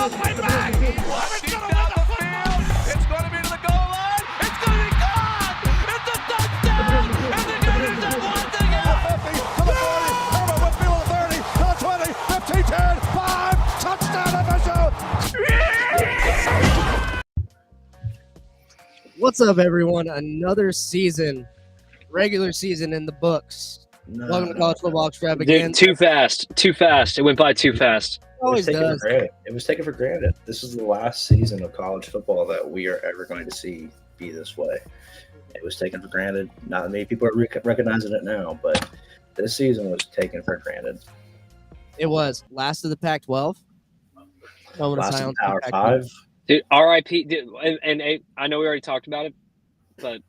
way back. It's going to win the football. It's going to be to the goal line. It's going to be gone. It's a touchdown. And the Gators have won the game. To the 40, Herman Whitfield to the 30, to the 20, 15, 10, 5, touchdown official. What's up, everyone? Another season, regular season in the books. Welcome to College Football Extravaganza. Dude, too fast. It went by too fast. Always It does. was taken for granted. This is the last season of college football that we are ever going to see be this way. It was taken for granted. Not many people are recognizing it now, but this season was taken for granted. It was last of the Pac-12. Moment of Last of silence Power for Pac-12. 5. Dude, RIP. Dude, and I know we already talked about it, but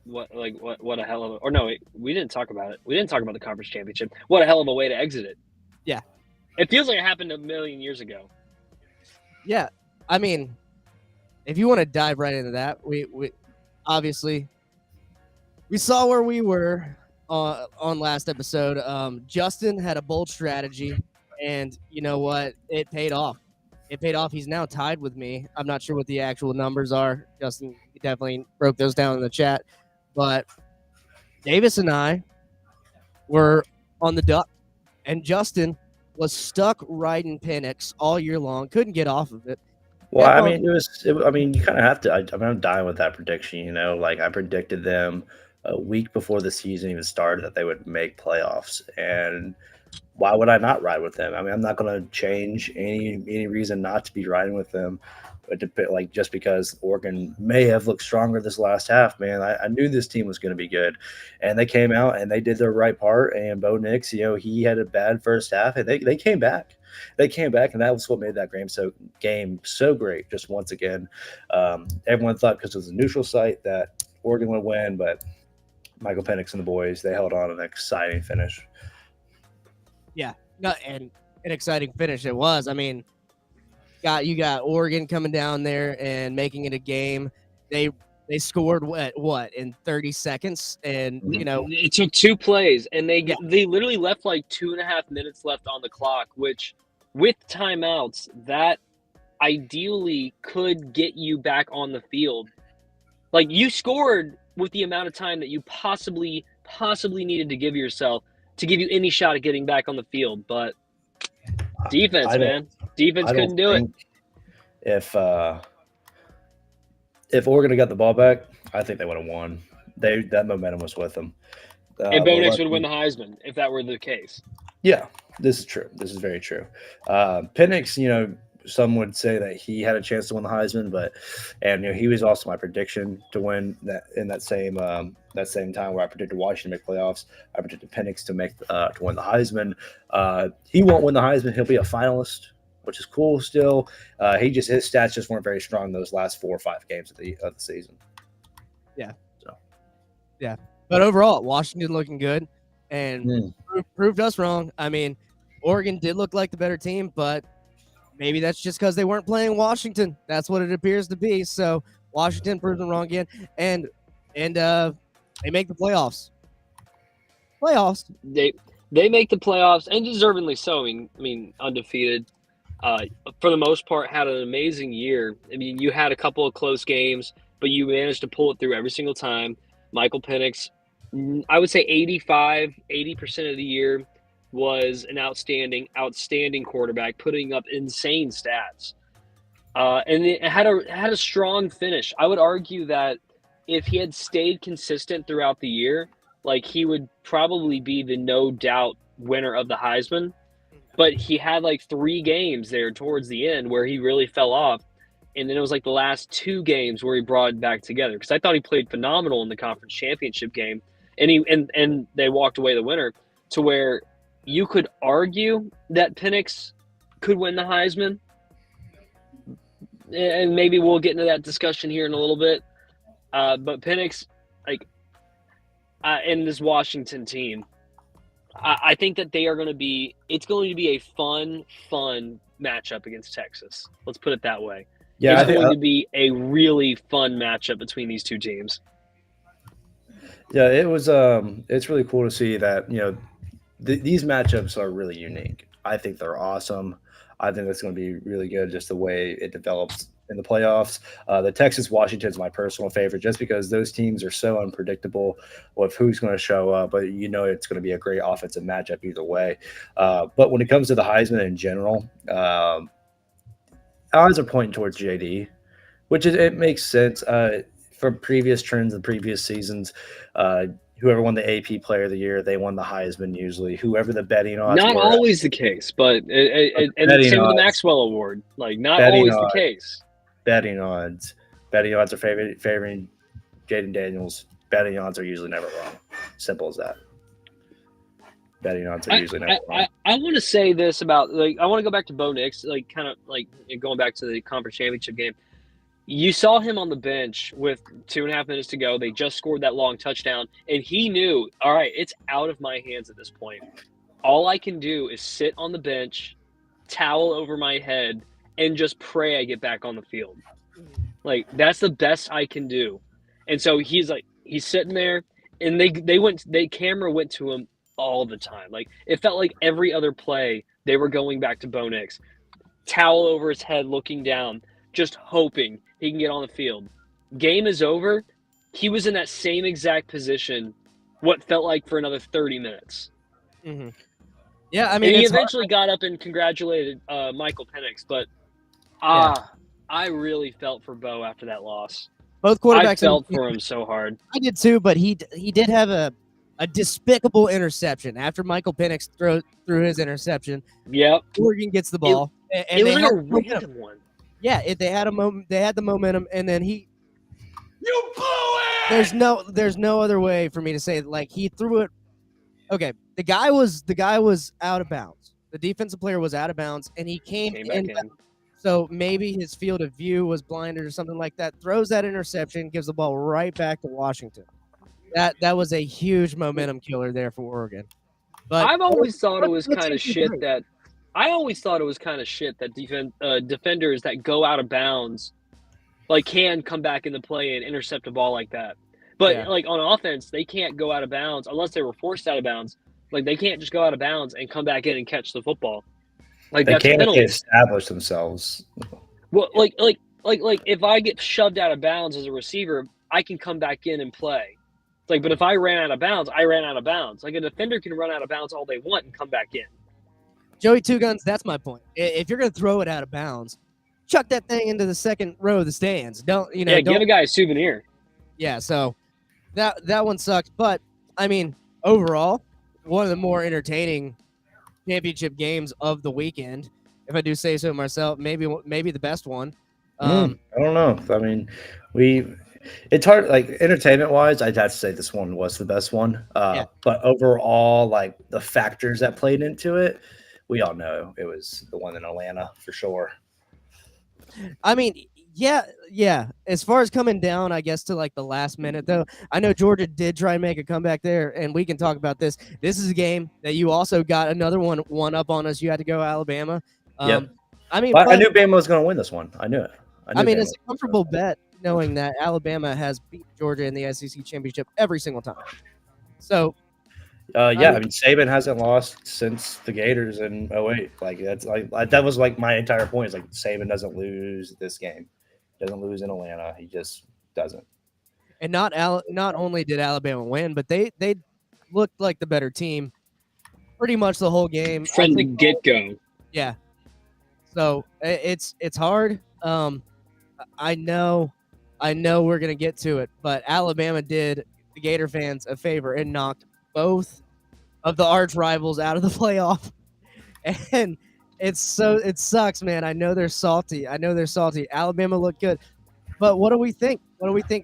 what a hell of a – or no, we didn't talk about it. We didn't talk about the conference championship. What a hell of a way to exit it. Yeah. It feels like it happened a million years ago. Yeah, I mean, if you want to dive right into that, we obviously we saw where we were on last episode. Justin had a bold strategy, and you know what? It paid off. It paid off. He's now tied with me. I'm not sure what the actual numbers are. Justin definitely broke those down in the chat, but Davis and I were on the duck, and Justin was stuck riding Penix all year long. Couldn't get off of it. Well, Yeah, I mean, you kind of have to. I'm dying with that prediction. You know, like I predicted them a week before the season even started that they would make playoffs, and why would I not ride with them? I mean, I'm not going to change any reason not to be riding with them. Like just because Oregon may have looked stronger this last half, man, I knew this team was going to be good, and they came out and they did their right part. And Bo Nix, you know, he had a bad first half, and they came back. They came back, and that was what made that game so great. Just once again, everyone thought because it was a neutral site that Oregon would win, but Michael Penix and the boys, they held on an exciting finish. Yeah, no, and an exciting finish it was. I mean, you got Oregon coming down there and making it a game. They scored what in 30 seconds, and you know it took 2 plays, and they literally left like 2.5 minutes left on the clock, which with timeouts that ideally could get you back on the field. Like you scored with the amount of time that you possibly needed to give yourself to give you any shot at getting back on the field, but defense, man. Defense couldn't do it. If Oregon had got the ball back, I think they would have won. That momentum was with them. And Bo Nix would win the Heisman if that were the case. Yeah, this is true. This is very true. Penix, you know, some would say that he had a chance to win the Heisman, and you know he was also my prediction to win that in that same time where I predicted Washington to make playoffs. I predicted Penix to win the Heisman. He won't win the Heisman. He'll be a finalist, which is cool still. His stats just weren't very strong those last 4 or 5 games of the season. Yeah. So. Yeah. But overall, Washington looking good and proved us wrong. I mean, Oregon did look like the better team, but maybe that's just because they weren't playing Washington. That's what it appears to be. So Washington proved them wrong again, and they make the playoffs. They make the playoffs, and deservingly so. I mean, undefeated. For the most part, had an amazing year. I mean, you had a couple of close games, but you managed to pull it through every single time. Michael Penix, I would say 80% of the year was an outstanding quarterback, putting up insane stats. And it had a strong finish. I would argue that if he had stayed consistent throughout the year, like he would probably be the no doubt winner of the Heisman. But he had like 3 games there towards the end where he really fell off. And then it was like the last 2 games where he brought it back together. Because I thought he played phenomenal in the conference championship game. And they walked away the winner, to where you could argue that Penix could win the Heisman. And maybe we'll get into that discussion here in a little bit. But Penix, in this Washington team, I think that it's going to be a fun matchup against Texas. Let's put it that way. Yeah, it's going to be a really fun matchup between these two teams. Yeah, it was. It's really cool to see that these matchups are really unique. I think they're awesome. I think that's going to be really good, just the way it develops in the playoffs. The Texas-Washington is my personal favorite, just because those teams are so unpredictable with who's going to show up. But it's going to be a great offensive matchup either way. But when it comes to the Heisman in general, odds are pointing towards JD, which it makes sense. From previous trends and previous seasons, whoever won the AP Player of the Year, they won the Heisman usually. Whoever the betting odds Not were, always the case, but and same with the Maxwell Award. Like, not always the case. Betting odds are favoring Jaden Daniels. Betting odds are usually never wrong. Simple as that. Betting odds are usually never wrong. I want to say this about, I want to go back to Bo Nix, going back to the conference championship game. You saw him on the bench with 2.5 minutes to go. They just scored that long touchdown, and he knew, all right, it's out of my hands at this point. All I can do is sit on the bench, towel over my head, and just pray I get back on the field. Like, that's the best I can do. And so he's sitting there, and camera went to him all the time. Like, it felt like every other play they were going back to Bo Nix. Towel over his head, looking down, just hoping he can get on the field. Game is over. He was in that same exact position, what felt like for another 30 minutes. Mm-hmm. Yeah, I mean, and he eventually got up and congratulated Michael Penix, but I really felt for Bo after that loss. Both quarterbacks. I felt for him so hard. I did too, but he did have a despicable interception after Michael Penix threw his interception. Yep. Oregon gets the ball. It was a random one. Yeah, they had the momentum, and then You blew it! There's no other way for me to say it. Like, he threw it. Okay, the guy was out of bounds. The defensive player was out of bounds, and he came back in. So maybe his field of view was blinded or something like that. Throws that interception, gives the ball right back to Washington. That was a huge momentum killer there for Oregon. But I've always thought it was kind of shit that. I always thought it was kind of shit that defenders that go out of bounds, can come back in the play and intercept a ball like that. But on offense, they can't go out of bounds unless they were forced out of bounds. Like, they can't just go out of bounds and come back in and catch the football. Like, they that's can't penalty. establish themselves. Well, like if I get shoved out of bounds as a receiver, I can come back in and play. But if I ran out of bounds, I ran out of bounds. Like, a defender can run out of bounds all they want and come back in. Joey Two Guns, that's my point. If you're going to throw it out of bounds, chuck that thing into the second row of the stands. Give a guy a souvenir. Yeah, so that one sucks. But, I mean, overall, one of the more entertaining championship games of the weekend, if I do say so myself. Maybe the best one. I don't know. I mean, it's hard, entertainment-wise, I'd have to say this one was the best one. But overall, the factors that played into it, we all know it was the one in Atlanta for sure. I mean, yeah. As far as coming down, I guess, to the last minute, though, I know Georgia did try and make a comeback there, and we can talk about this. This is a game that you also got another one up on us. You had to go Alabama. Yep. I mean, I knew Bama was going to win this one. I knew it. It's a comfortable bet knowing that Alabama has beat Georgia in the SEC championship every single time. So. Saban hasn't lost since the Gators in 2008. That was my entire point. Is Saban doesn't lose this game, doesn't lose in Atlanta. He just doesn't. And not only did Alabama win, but they looked like the better team pretty much the whole game from the get-go. Yeah. So it's hard. I know we're gonna get to it, but Alabama did the Gator fans a favor and knocked both of the arch rivals out of the playoff, and it sucks, man. I know they're salty. Alabama looked good, but what do we think?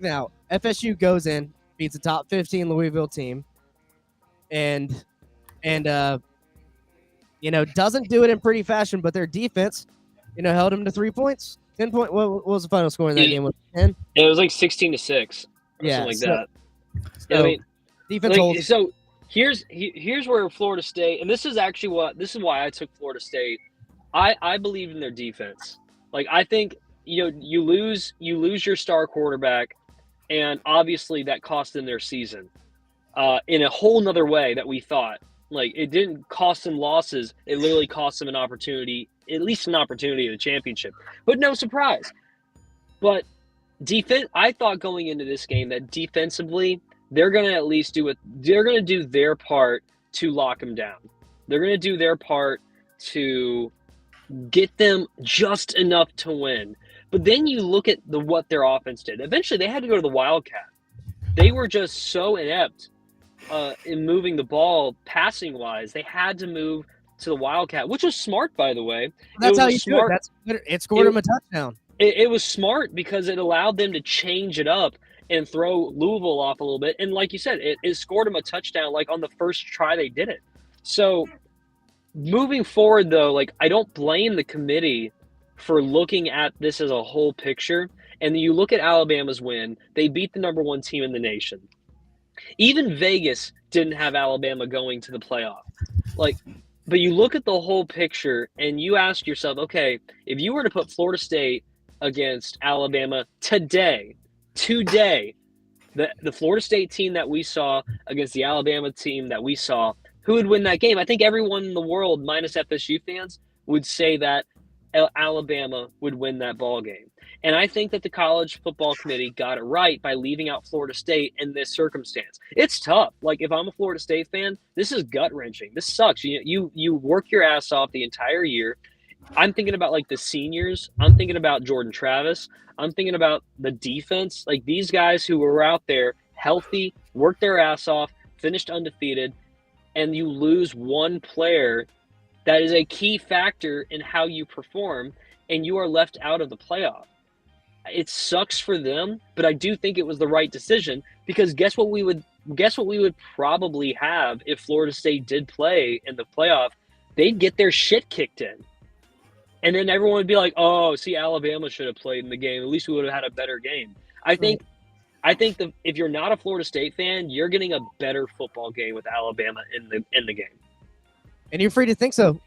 Now? FSU goes in, beats a top 15 Louisville team, and doesn't do it in pretty fashion, but their defense, held them to 3 points. 10 point. What was the final score in that game? Was it 10? It was 16-6. Something like that. So, I mean, defense holds. So here's where Florida State, and this is why I took Florida State. I believe in their defense. I think you lose your star quarterback, and obviously that cost them their season in a whole nother way that we thought. Like, it didn't cost them losses. It literally cost them an opportunity, at least an opportunity at a championship. But no surprise. But I thought going into this game that defensively, they're going to at least they're going to do their part to lock them down. They're going to do their part to get them just enough to win. But then you look at what their offense did. Eventually, they had to go to the Wildcat. They were just so inept in moving the ball passing-wise. They had to move to the Wildcat, which was smart, by the way. That's how you do it. It scored them a touchdown. It was smart because it allowed them to change it up and throw Louisville off a little bit. And like you said, it scored them a touchdown like on the first try they did it. So moving forward, though, like, I don't blame the committee for looking at this as a whole picture. And you look at Alabama's win, they beat the number 1 team in the nation. Even Vegas didn't have Alabama going to the playoff. But you look at the whole picture and you ask yourself, okay, if you were to put Florida State against Alabama today, the Florida State team that we saw against the Alabama team that we saw, who would win that game? I think everyone in the world, minus FSU fans, would say that Alabama would win that ball game. And I think that the college football committee got it right by leaving out Florida State in this circumstance. It's tough. Like, if I'm a Florida State fan, this is gut-wrenching. This sucks. You work your ass off the entire year. I'm thinking about, like, the seniors. I'm thinking about Jordan Travis. I'm thinking about the defense. Like, these guys who were out there healthy, worked their ass off, finished undefeated, and you lose one player that is a key factor in how you perform, and you are left out of the playoff. It sucks for them, but I do think it was the right decision, because guess what we would probably have if Florida State did play in the playoff? They'd get their shit kicked in. And then everyone would be like, oh, see, Alabama should have played in the game. At least we would have had a better game. I think that if you're not a Florida State fan, you're getting a better football game with Alabama in the game. And you're free to think so.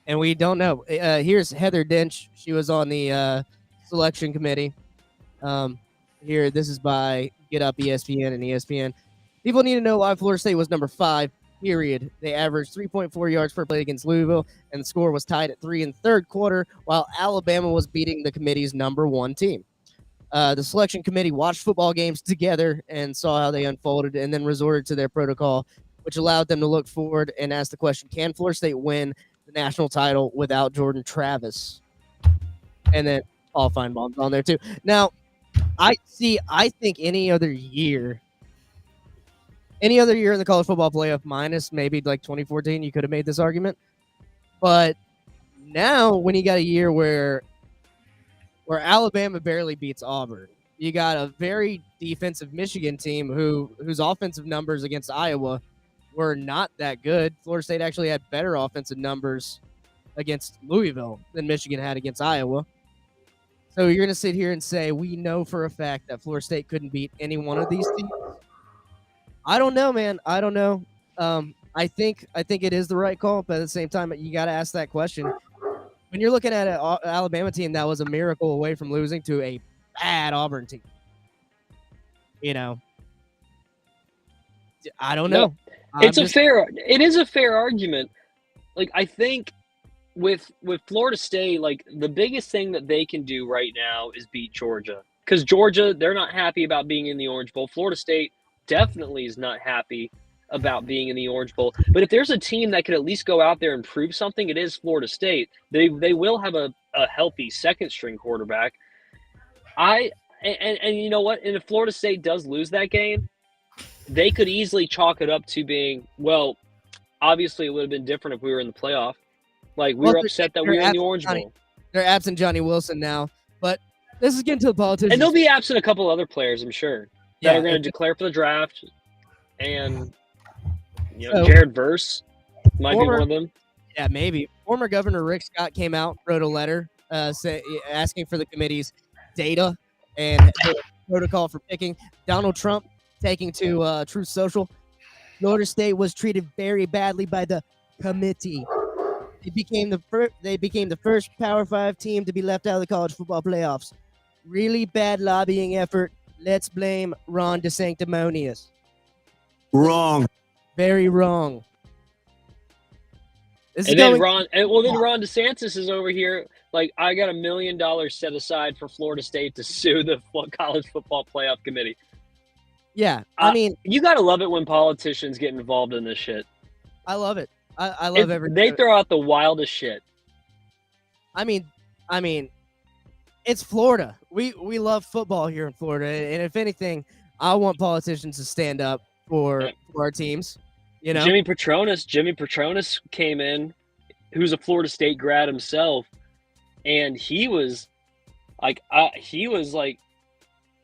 And we don't know. Here's Heather Dench. She was on the selection committee. Here, this is by Get Up ESPN and ESPN. People need to know why Florida State was number 5, period. They averaged 3.4 yards per play against Louisville, and the score was tied at 3 in the third quarter, while Alabama was beating the committee's number 1 team. The selection committee watched football games together and saw how they unfolded, and then resorted to their protocol, which allowed them to look forward and ask the question, can Florida State win the national title without Jordan Travis? And then Paul Feinbaum's on there too. Now, I think any other year in the college football playoff, minus maybe like 2014, you could have made this argument. But now, when you got a year where Alabama barely beats Auburn, you got a very defensive Michigan team whose offensive numbers against Iowa were not that good. Florida State actually had better offensive numbers against Louisville than Michigan had against Iowa. So you're going to sit here and say, we know for a fact that Florida State couldn't beat any one of these teams? I don't know, man. I don't know. I think it is the right call, but at the same time, you got to ask that question. When you're looking at an Alabama team that was a miracle away from losing to a bad Auburn team, I don't know. It is a fair argument. Like, I think with Florida State, like, the biggest thing that they can do right now is beat Georgia. Because Georgia, they're not happy about being in the Orange Bowl. Florida State definitely is not happy about being in the Orange Bowl. But if there's a team that could at least go out there and prove something, it is Florida State. They will have a healthy second-string quarterback. And you know what? And if Florida State does lose that game, they could easily chalk it up to being, well, obviously it would have been different if we were in the playoff. Like, we were upset that we were in the Orange Bowl. They're absent Johnny Wilson now, but this is getting to the politicians. And they'll be absent a couple other players, I'm sure, that are going to declare for the draft. And, Jared Verse might be one of them. Yeah, maybe. Former Governor Rick Scott came out, wrote a letter asking for the committee's data and the protocol for picking. Donald Trump taking to Truth Social. Florida State was treated very badly by the committee. They became the first Power 5 team to be left out of the college football playoffs. Really bad lobbying effort. Let's blame Ron DeSanctimonious. Wrong. Very wrong. This And is then going. Ron DeSantis is over here like, I got $1 million set aside for Florida State to sue the college football playoff committee. Yeah, I mean, you gotta love it when politicians get involved in this shit. I love it. I love every. They throw out the wildest shit. I mean, it's Florida. We love football here in Florida, and if anything, I want politicians to stand up for our teams. You know, Jimmy Petronas came in, who's a Florida State grad himself, and he was like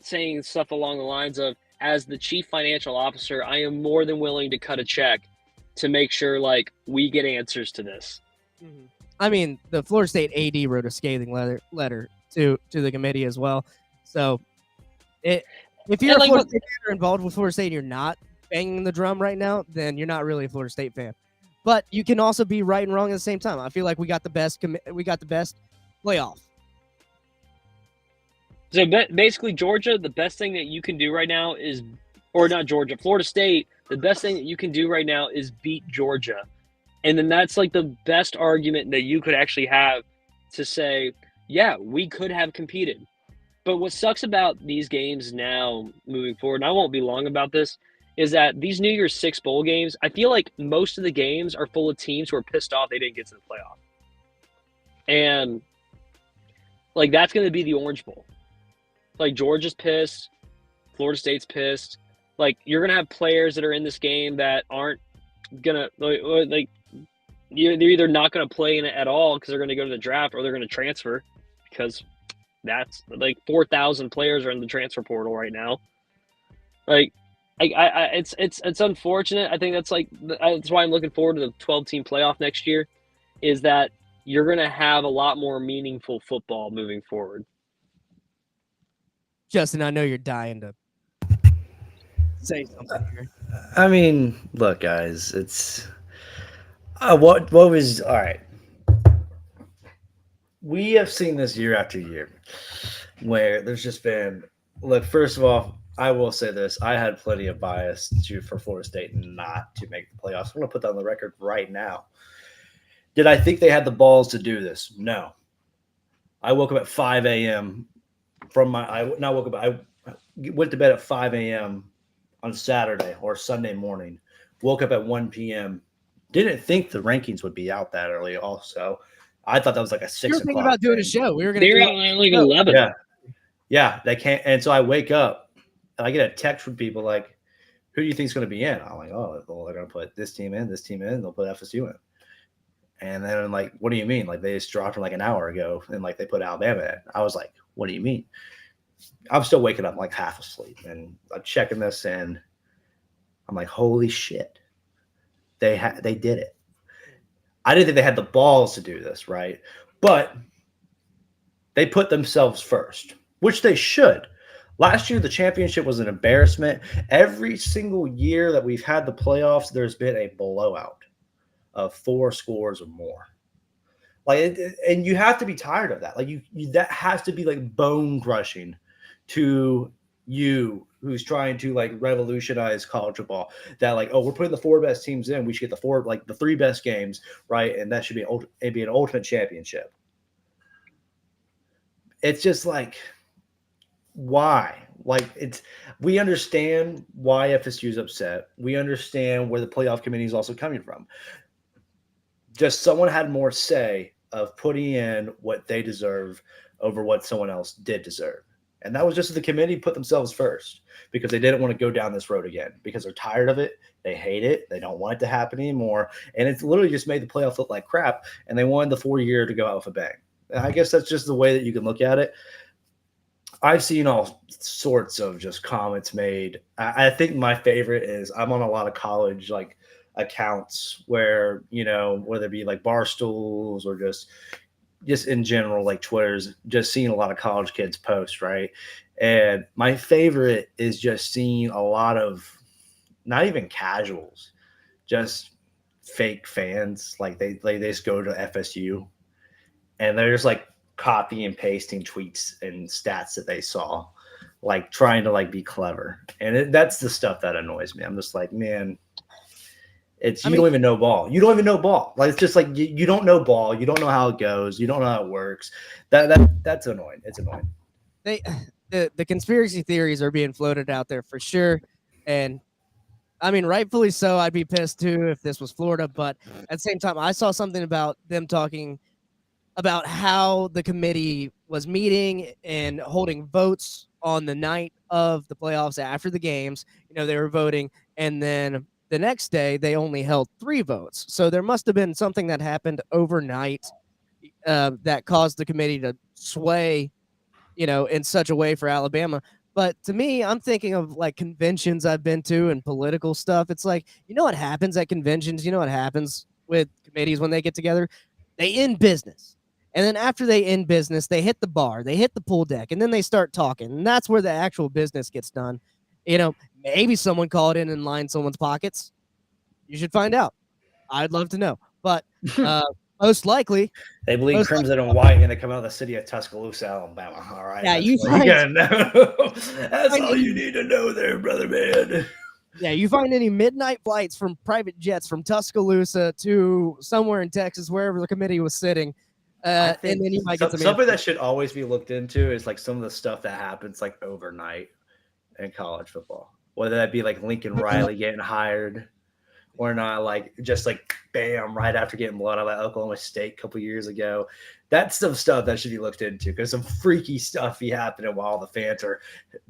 saying stuff along the lines of, as the chief financial officer, I am more than willing to cut a check to make sure like we get answers to this. I mean, the Florida State AD wrote a scathing letter to the committee as well. So, if you're a Florida State fan involved with Florida State and you're not banging the drum right now, then you're not really a Florida State fan. But you can also be right and wrong at the same time. I feel like we got the best playoff. So basically, Georgia, the best thing that you can do right now is, or not Georgia, Florida State, the best thing that you can do right now is beat Georgia. And then that's like the best argument that you could actually have to say, yeah, we could have competed. But what sucks about these games now moving forward, and I won't be long about this, is that these New Year's Six bowl games, I feel like most of the games are full of teams who are pissed off they didn't get to the playoff. And like that's going to be the Orange Bowl. Like Georgia's pissed, Florida State's pissed. Like you're going to have players that are in this game that aren't going to like they're either not going to play in it at all because they're going to go to the draft, or they're going to transfer because that's like 4,000 players are in the transfer portal right now. Like, it's unfortunate. I think that's why I'm looking forward to the 12-team playoff next year, is that you're going to have a lot more meaningful football moving forward. Justin, I know you're dying to say something here. I mean, look, guys, it's what was all right. We have seen this year after year where there's just been, look, first of all, I will say this. I had plenty of bias for Florida State not to make the playoffs. I'm going to put that on the record right now. Did I think they had the balls to do this? No. I woke up at 5 a.m. I went to bed at 5 a.m. on Saturday or Sunday morning. Woke up at 1 p.m. Didn't think the rankings would be out that early also. I thought that was like a 6 o'clock. We were thinking about doing a show. We were going to do it like 11. Yeah, they can't. And so I wake up and I get a text from people like, who do you think is going to be in? I'm like, oh, well, they're going to put this team in, they'll put FSU in. And then I'm like, what do you mean? Like they just dropped them like an hour ago and like they put Alabama in. I was like, what do you mean? I'm still waking up like half asleep and I'm checking this and I'm like, holy shit. They did it. I didn't think they had the balls to do this, right? But they put themselves first, which they should. Last year, the championship was an embarrassment. Every single year that we've had the playoffs, there's been a blowout of 4 scores or more. Like, and you have to be tired of that. Like, you that has to be like bone crushing to you, who's trying to like revolutionize college football. That like, oh, we're putting the 4 best teams in. We should get the 3 best games, right? And that should be an ultimate championship. It's just like, why? Like we understand why FSU is upset. We understand where the playoff committee is also coming from. Just someone had more say of putting in what they deserve over what someone else did deserve. And that was just the committee put themselves first because they didn't want to go down this road again because they're tired of it. They hate it. They don't want it to happen anymore. And it's literally just made the playoffs look like crap. And they wanted the 4-year to go out with a bang. And I guess that's just the way that you can look at it. I've seen all sorts of just comments made. I think my favorite is I'm on a lot of college like accounts where, you know, whether it be like Barstools or just in general, like Twitter's, just seeing a lot of college kids post, right? And my favorite is just seeing a lot of not even casuals, just fake fans. Like they just go to FSU and they're just like copy and pasting tweets and stats that they saw, like trying to like be clever. And that's the stuff that annoys me. I'm just like, man, It's you don't even know ball. You don't even know ball. Like it's just like you don't know ball. You don't know how it goes. You don't know how it works. That's annoying. It's annoying. The conspiracy theories are being floated out there for sure, and I mean rightfully so. I'd be pissed too if this was Florida, but at the same time, I saw something about them talking about how the committee was meeting and holding votes on the night of the playoffs after the games. They were voting, and then the next day they only held 3 votes. So there must have been something that happened overnight that caused the committee to sway, in such a way for Alabama. But to me, I'm thinking of like conventions I've been to and political stuff. It's like, what happens at conventions? What happens with committees when they get together? They end business. And then after they end business, they hit the bar, they hit the pool deck, and then they start talking. And that's where the actual business gets done. Maybe someone called in and lined someone's pockets. You should find out. I'd love to know. But most likely, they bleed crimson and white, and they come out of the city of Tuscaloosa, Alabama. All right. Yeah, you gotta know. That's all you need to know there, brother man. Yeah, you find any midnight flights from private jets from Tuscaloosa to somewhere in Texas, wherever the committee was sitting, and then you might get something that should always be looked into is like some of the stuff that happens like overnight in college football, whether that be like Lincoln Riley getting hired or not, like just like bam right after getting blown out by Oklahoma State a couple years ago. That's some stuff that should be looked into because some freaky stuff be happening while the fans are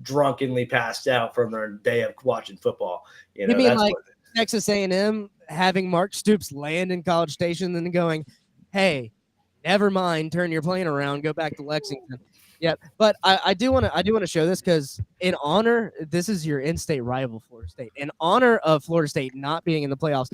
drunkenly passed out from their day of watching football. You mean that's like Texas A&M having Mark Stoops land in College Station and going, "Hey, never mind, turn your plane around, go back to Lexington." Yeah, but I do want to show this because in honor, this is your in-state rival, Florida State. In honor of Florida State not being in the playoffs,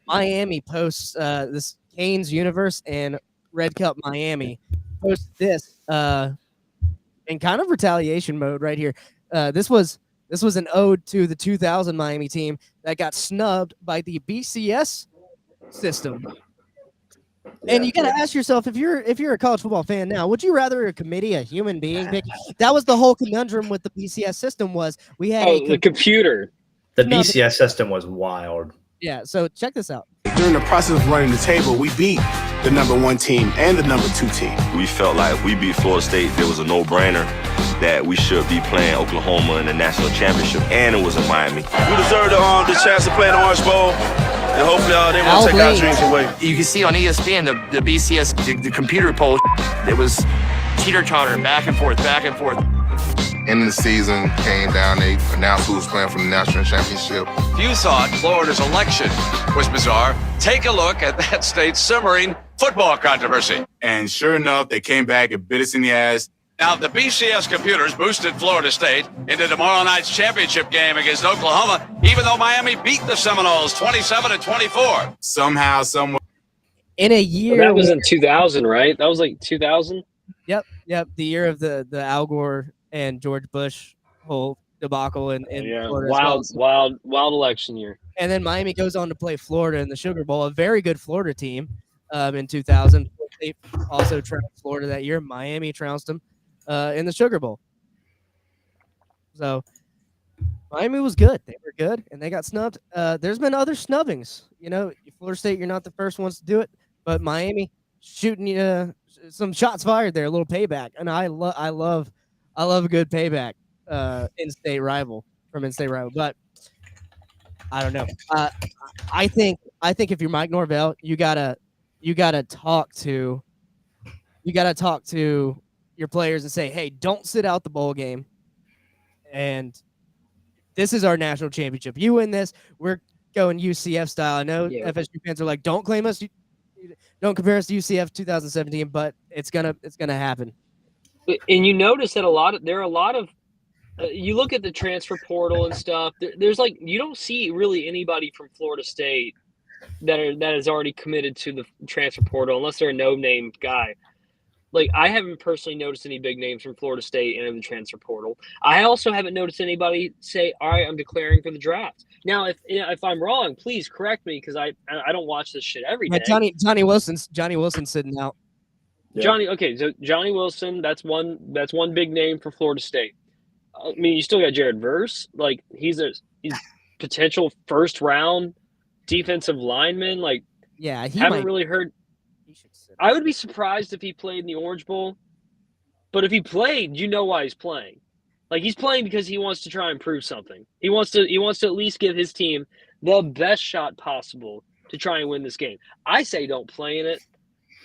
Miami posts this Canes Universe and Red Cup Miami posts this in kind of retaliation mode right here. This was an ode to the 2000 Miami team that got snubbed by the BCS system. And you got to ask yourself, if you're a college football fan now, would you rather a committee, a human being pick? That was the whole conundrum with the BCS system was we had the computer. The BCS system was wild. Yeah, so check this out. During the process of running the table, we beat the #1 team and the #2 team. We felt like we beat Florida State. There was a no-brainer that we should be playing Oklahoma in the national championship, and it was in Miami. We deserve the chance to play in the Orange Bowl. And hopefully they won't take our dreams away. You can see on ESPN the BCS, the computer poll, it was teeter-totter, back and forth, back and forth. End of the season came down, they announced who was playing for the national championship. Few thought Florida's election was bizarre. Take a look at that state's simmering football controversy. And sure enough, they came back and bit us in the ass. Now, the BCS computers boosted Florida State into tomorrow night's championship game against Oklahoma, even though Miami beat the Seminoles 27-24. Somehow, somewhere. In a year. That was in 2000, right? That was like 2000? Yep. The year of the Al Gore and George Bush whole debacle in Florida. Wild election year. And then Miami goes on to play Florida in the Sugar Bowl, a very good Florida team in 2000. They also trounced Florida that year. Miami trounced them in the Sugar Bowl. So Miami was good. They were good, and they got snubbed. There's been other snubbings. Florida State, you're not the first ones to do it, but Miami shooting some shots fired there, a little payback. And I love a good payback in-state rival. But I don't know. I think if you're Mike Norvell, you gotta talk to your players and say, hey, don't sit out the bowl game. And this is our national championship. You win this, we're going UCF style. I know FSU fans are like, don't claim us, don't compare us to UCF 2017, but it's gonna happen. And you notice that there are a lot of you look at the transfer portal and stuff. There's like you don't see really anybody from Florida State that is already committed to the transfer portal unless they're a no-name guy. Like I haven't personally noticed any big names from Florida State in the transfer portal. I also haven't noticed anybody say, "All right, I'm declaring for the draft." Now, if I'm wrong, please correct me because I don't watch this shit every day. Johnny Wilson's sitting out. Yeah. So Johnny Wilson, that's one big name for Florida State. I mean, you still got Jared Verse, like he's potential first round defensive linemen. Like, Yeah, he haven't might. really heard. He should sit. I would be surprised if he played in the Orange Bowl, but if he played, you know why he's playing. Like, he's playing because he wants to try and prove something. He wants to at least give his team the best shot possible to try and win this game. I say don't play in it,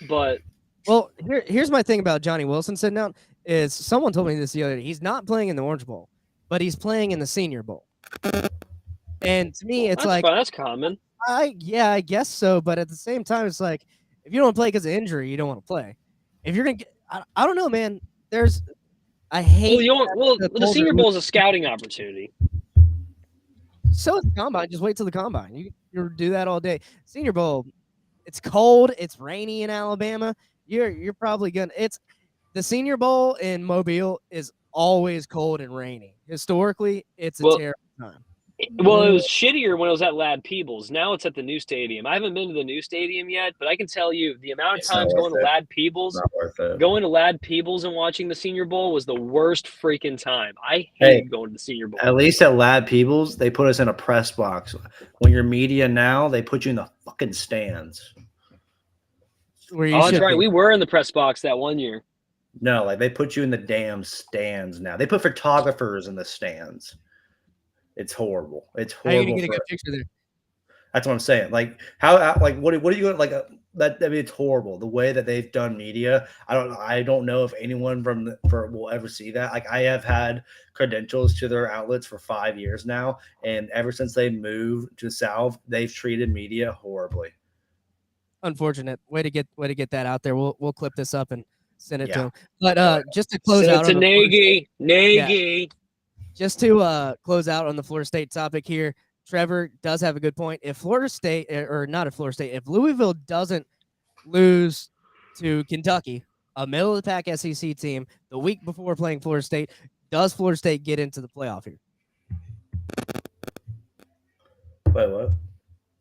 but Well, here's my thing about Johnny Wilson sitting down is someone told me this the other day. He's not playing in the Orange Bowl, but he's playing in the Senior Bowl. And to me, it's like that's common. I guess so, but at the same time, it's like if you don't play because of injury, you don't want to play. If you're gonna get, I don't know, man. I hate. The Senior Bowl is a scouting opportunity. So is the combine. Just wait till the combine. You do that all day. Senior Bowl, it's cold. It's rainy in Alabama. You're probably gonna. It's the Senior Bowl in Mobile is always cold and rainy. Historically, it's a terrible time. Well, it was shittier when it was at Lad Peebles. Now it's at the new stadium. I haven't been to the new stadium yet, but I can tell you the amount of times going to Lad Peebles, and watching the Senior Bowl was the worst freaking time. I hated going to the Senior Bowl. At least at Lad Peebles, they put us in a press box. When you're media now, they put you in the fucking stands. That's right. We were in the press box that one year. No, like they put you in the damn stands now. They put photographers in the stands. It's horrible. It's horrible. How are you gonna get a good picture there? That's what I'm saying. Like what are you going like that? I mean, it's horrible the way that they've done media. I don't know if anyone will ever see that. Like I have had credentials to their outlets for 5 years now, and ever since they moved to the South, they've treated media horribly. Unfortunate. Way to get that out there. We'll clip this up and send it to him. But just to close out on Nagy. Just to close out on the Florida State topic here, Trevor does have a good point. If Florida State, or not if Florida State, if Louisville doesn't lose to Kentucky, a middle-of-the-pack SEC team, the week before playing Florida State, does Florida State get into the playoff here? Wait, what?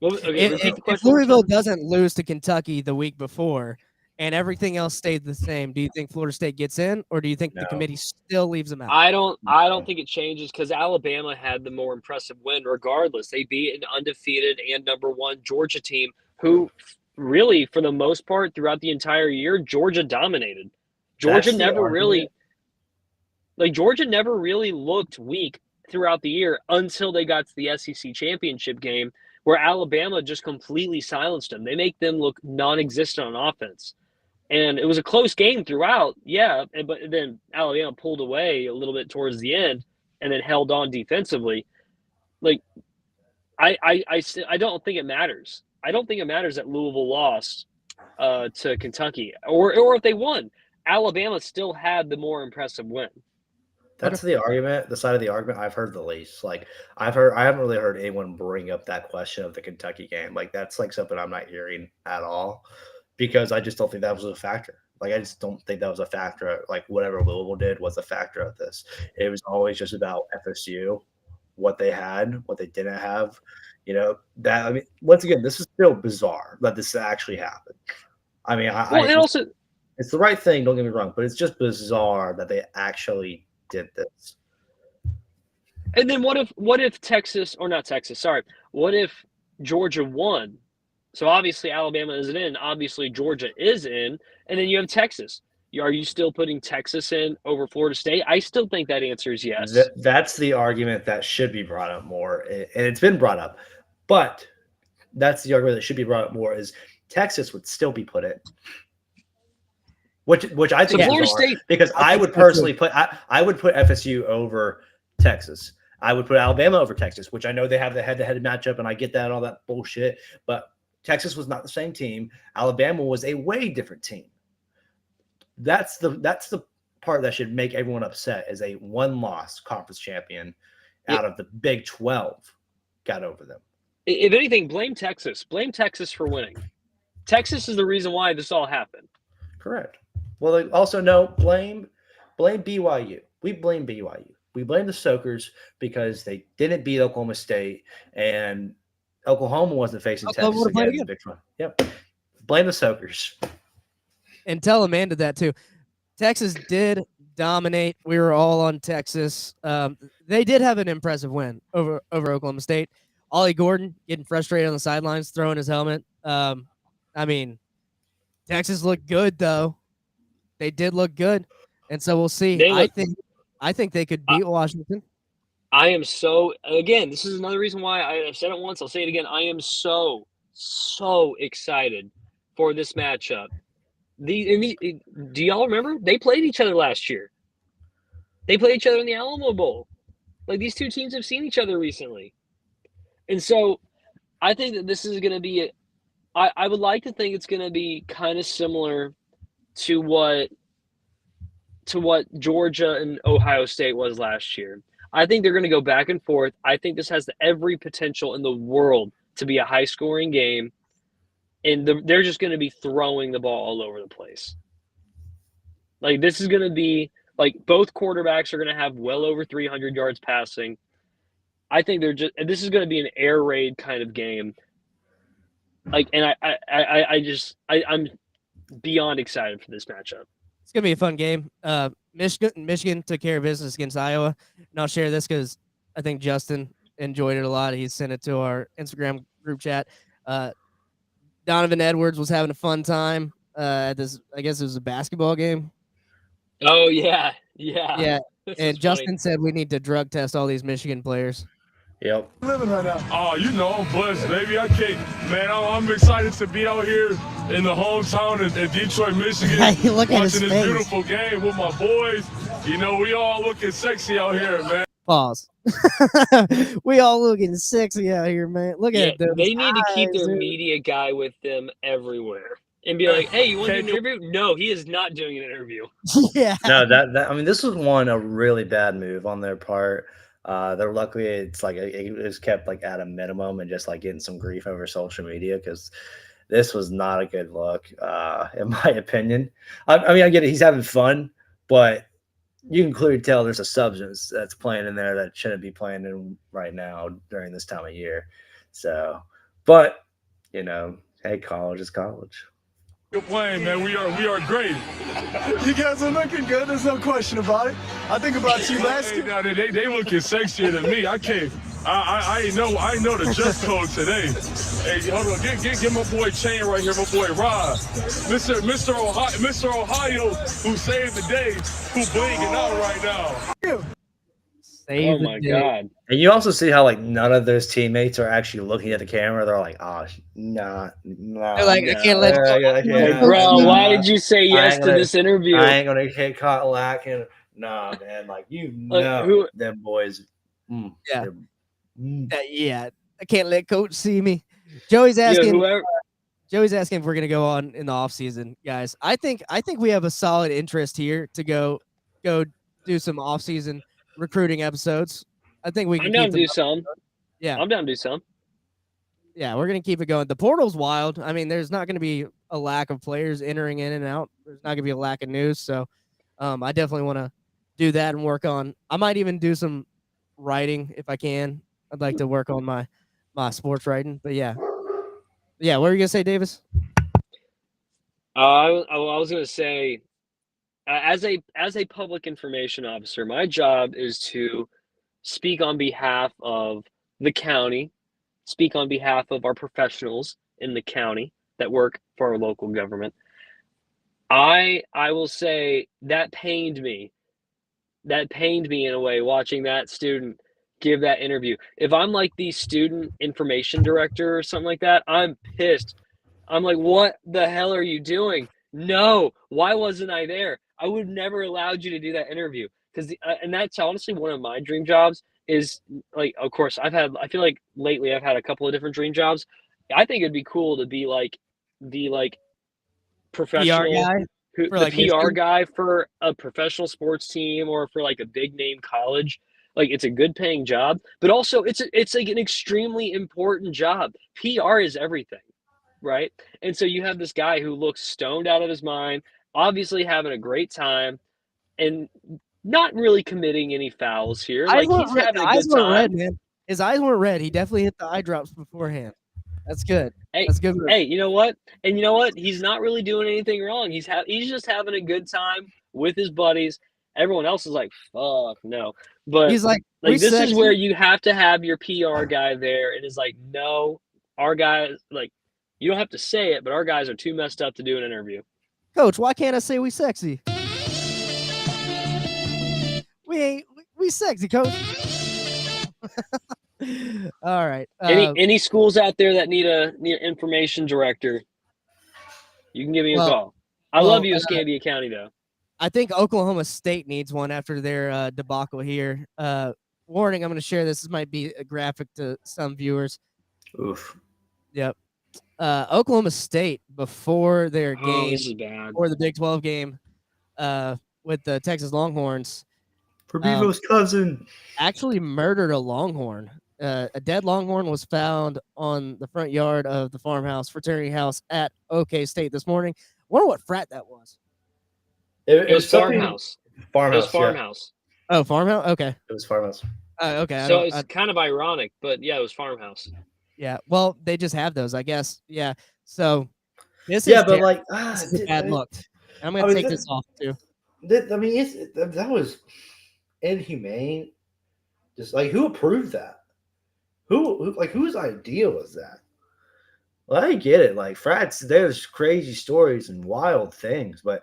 If Louisville doesn't lose to Kentucky the week before and everything else stayed the same, do you think Florida State gets in, or do you think the committee still leaves them out? I don't think it changes because Alabama had the more impressive win regardless. They beat an undefeated and #1 Georgia team who really, for the most part, throughout the entire year, Georgia dominated. Georgia never really looked weak throughout the year until they got to the SEC championship game where Alabama just completely silenced them. They make them look non-existent on offense. And it was a close game throughout, but then Alabama pulled away a little bit towards the end and then held on defensively. Like, I don't think it matters. I don't think it matters that Louisville lost to Kentucky or if they won. Alabama still had the more impressive win. That's the argument, the side of the argument I've heard the least. Like I haven't really heard anyone bring up that question of the Kentucky game. Like that's like something I'm not hearing at all. Because I just don't think that was a factor. Like, I just don't think that was a factor. Like, whatever Louisville did was a factor of this. It was always just about FSU, what they had, what they didn't have. You know, once again, this is still bizarre that this actually happened. I mean, it's the right thing, don't get me wrong, but it's just bizarre that they actually did this. And then what if what if Georgia won? So obviously Alabama isn't in. Obviously Georgia is in. And then you have Texas. Are you still putting Texas in over Florida State? I still think that answer is yes. That's the argument that should be brought up more. And it's been brought up. But that's the argument that should be brought up more is Texas would still be put in. Which I think is Florida State, because I would personally put FSU over Texas. I would put Alabama over Texas, which I know they have the head-to-head matchup, and I get that and all that bullshit. But Texas was not the same team. Alabama was a way different team. That's the part that should make everyone upset is a one-loss conference champion out of the Big 12 got over them. If anything, blame Texas. Blame Texas for winning. Texas is the reason why this all happened. Correct. Well, also blame BYU. We blame BYU. We blame the Soakers because they didn't beat Oklahoma State and Oklahoma wasn't facing Texas again in the Big 12. Yep. Blame the Soakers. And tell Amanda that too. Texas did dominate. We were all on Texas. They did have an impressive win over Oklahoma State. Ollie Gordon getting frustrated on the sidelines, throwing his helmet. I mean, Texas looked good though. They did look good, and so we'll see. I think they could beat Washington. I am so again. This is another reason why I've said it once. I'll say it again. I am so excited for this matchup. Do y'all remember they played each other last year? They played each other in the Alamo Bowl. Like these two teams have seen each other recently, and so I think that this is going to be. I would like to think it's going to be kind of similar to what Georgia and Ohio State was last year. I think they're going to go back and forth. I think this has every potential in the world to be a high-scoring game, and they're just going to be throwing the ball all over the place. Like this is going to be like both quarterbacks are going to have well over 300 yards passing. I think this is going to be an air raid kind of game. Like, and I'm beyond excited for this matchup. It's gonna be a fun game. Michigan took care of business against Iowa, and I'll share this because I think Justin enjoyed it a lot. He sent it to our Instagram group chat. Donovan Edwards was having a fun time at this. I guess it was a basketball game. Oh yeah. And Justin said we need to drug test all these Michigan players. Yep. Living right now. Oh, I'm blessed, baby. I can't, man. I'm excited to be out here in the hometown in Detroit, Michigan, watching this beautiful game with my boys. We all looking sexy out here, man. Pause. We all looking sexy out here, man. Look at them. They need to keep their media guy with them everywhere and be like, "Hey, you want to do an interview?" No, he is not doing an interview. Yeah. No, this was a really bad move on their part. They're luckily it's like it was kept like at a minimum and just like getting some grief over social media because this was not a good look, in my opinion. I mean, I get it, he's having fun, but you can clearly tell there's a substance that's playing in there that shouldn't be playing in right now during this time of year. So, but hey, college is college. Good playing, man. We are great. You guys are looking good. There's no question about it. I think about you last year. They looking sexier than me. I can't. I know the dress code today. Hey, hold on. Get my boy Chain right here. My boy Rod, Mr. Ohio, who saved the day, who blinging out right now. Oh my God! And you also see how like none of those teammates are actually looking at the camera. They're like, "Oh, nah." They're like, "I can't let go." Bro, why did you say yes to this interview? I ain't gonna get caught lacking. Nah, man. Like them boys. Yeah. I can't let coach see me. Joey's asking. Joey's asking if we're gonna go on in the off season, guys. I think we have a solid interest here to go do some off season recruiting episodes. I think we can. I'm down to do some. Yeah, I'm down to do some. Yeah, we're gonna keep it going. The portal's wild. I mean, there's not gonna be a lack of players entering in and out. There's not gonna be a lack of news. So, I definitely want to do that and work on. I might even do some writing if I can. I'd like to work on my sports writing. But yeah. What were you gonna say, Davis? I was gonna say. As a public information officer, my job is to speak on behalf of the county, speak on behalf of our professionals in the county that work for our local government. I will say that pained me. That pained me in a way watching that student give that interview. If I'm like the student information director or something like that, I'm pissed. I'm like, what the hell are you doing? No, why wasn't I there? I would have never allowed you to do that interview because, and that's honestly one of my dream jobs. Is like, of course, I feel like lately I've had a couple of different dream jobs. I think it'd be cool to be like the professional PR guy for a professional sports team or for like a big name college. Like it's a good paying job, but also it's like an extremely important job. PR is everything. Right. And so you have this guy who looks stoned out of his mind, obviously having a great time and not really committing any fouls here. Like he's having a good time. Red, man. His eyes weren't red. He definitely hit the eye drops beforehand. That's good. Hey, that's good. Hey, you know what? And you know what? He's not really doing anything wrong. He's just having a good time with his buddies. Everyone else is like, fuck no. But He's like, this is sexy. where you have to have your PR guy there, and it's like, no, our guys, like, you don't have to say it, but our guys are too messed up to do an interview. Coach, why can't I say we sexy? We sexy, Coach. All right. Any schools out there that need an information director, you can give me a call. I love you, Escambia County, though. I think Oklahoma State needs one after their debacle here. Warning, I'm going to share this. This might be a graphic to some viewers. Oof. Yep. Oklahoma State, before their game, this is bad. or the Big 12 game with the Texas Longhorns, For Bevo's cousin, actually murdered a Longhorn. A dead Longhorn was found on the front yard of the fraternity house at OK State this morning. I wonder what frat that was. It was farmhouse. Farmhouse. It was farmhouse. Yeah. Oh, farmhouse? Okay. It was farmhouse. Okay. So it's kind of ironic, but yeah, it was farmhouse. Yeah. Well, they just have those, I guess. Yeah. So this is bad luck. I'm going to take this off too. That was inhumane. Just like, who approved that? Whose idea was that? Well, I get it. Like, frats, there's crazy stories and wild things, but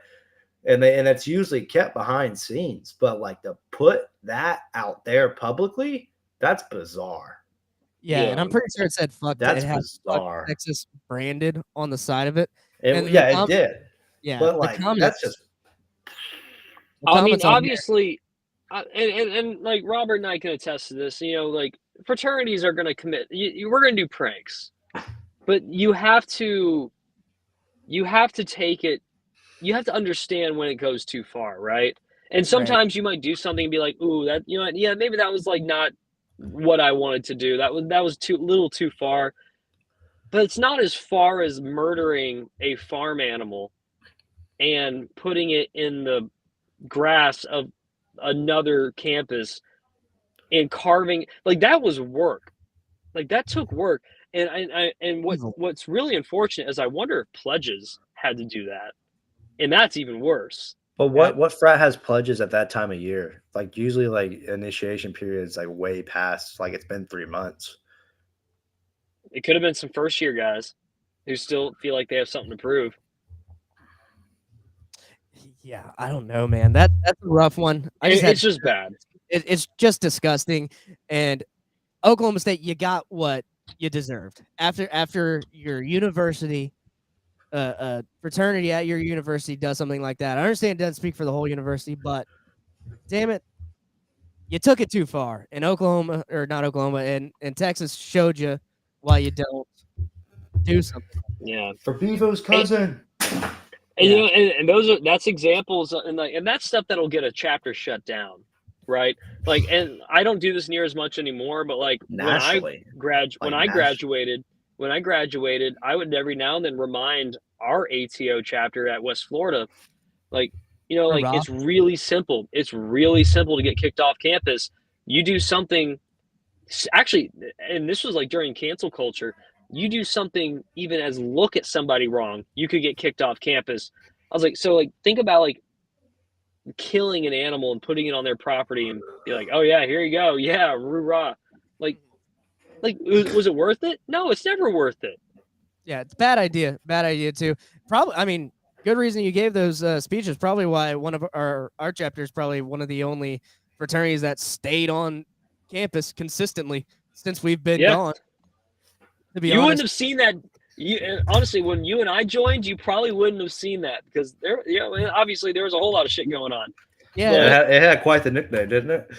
and that's usually kept behind scenes. But like, to put that out there publicly, that's bizarre. Yeah, and I'm pretty sure it said "fuck." That's it had bizarre. "fuck Texas" branded on the side of it. It did. Yeah, but like, that's just. I mean, obviously, and like Robert and I can attest to this. You know, like, fraternities are going to commit. We're going to do pranks, but you have to take it. You have to understand when it goes too far, right? And sometimes you might do something and be like, "Ooh, that, you know what? Yeah, maybe that was like not what I wanted to do. That was little too far." But it's not as far as murdering a farm animal and putting it in the grass of another campus and carving. Like, that was work. Like, that took work. And what's really unfortunate is I wonder if pledges had to do that. And that's even worse. But what frat has pledges at that time of year? Like, usually, like, initiation period is like way past. Like, it's been 3 months. It could have been some first year guys who still feel like they have something to prove. Yeah, I don't know, man. That's a rough one. It's just bad. It's just disgusting. And Oklahoma State, you got what you deserved after your university. Fraternity at your university does something like that. I understand it doesn't speak for the whole university, but damn it, you took it too far. And Oklahoma, or not Oklahoma, and Texas showed you why you don't do something. Yeah, for Bevo's cousin. And you know, that's examples, and that's stuff that'll get a chapter shut down, right? Like, and I don't do this near as much anymore, but like when I graduated, I would every now and then remind our ATO chapter at West Florida, like, you know, like, it's really simple. It's really simple to get kicked off campus. You do something, actually, and this was like during cancel culture, you do something even as look at somebody wrong, you could get kicked off campus. I was like, so like, think about like killing an animal and putting it on their property and be like, oh yeah, here you go. Yeah, rah. Like, was it worth it? No, it's never worth it. Yeah, it's bad idea. Bad idea too. Probably, I mean, good reason you gave those speeches. Probably why one of our chapter is probably one of the only fraternities that stayed on campus consistently since we've been gone. To be honest, wouldn't have seen that. Honestly, when you and I joined, you probably wouldn't have seen that because there, you know, obviously there was a whole lot of shit going on. Yeah, it had quite the nickname, didn't it?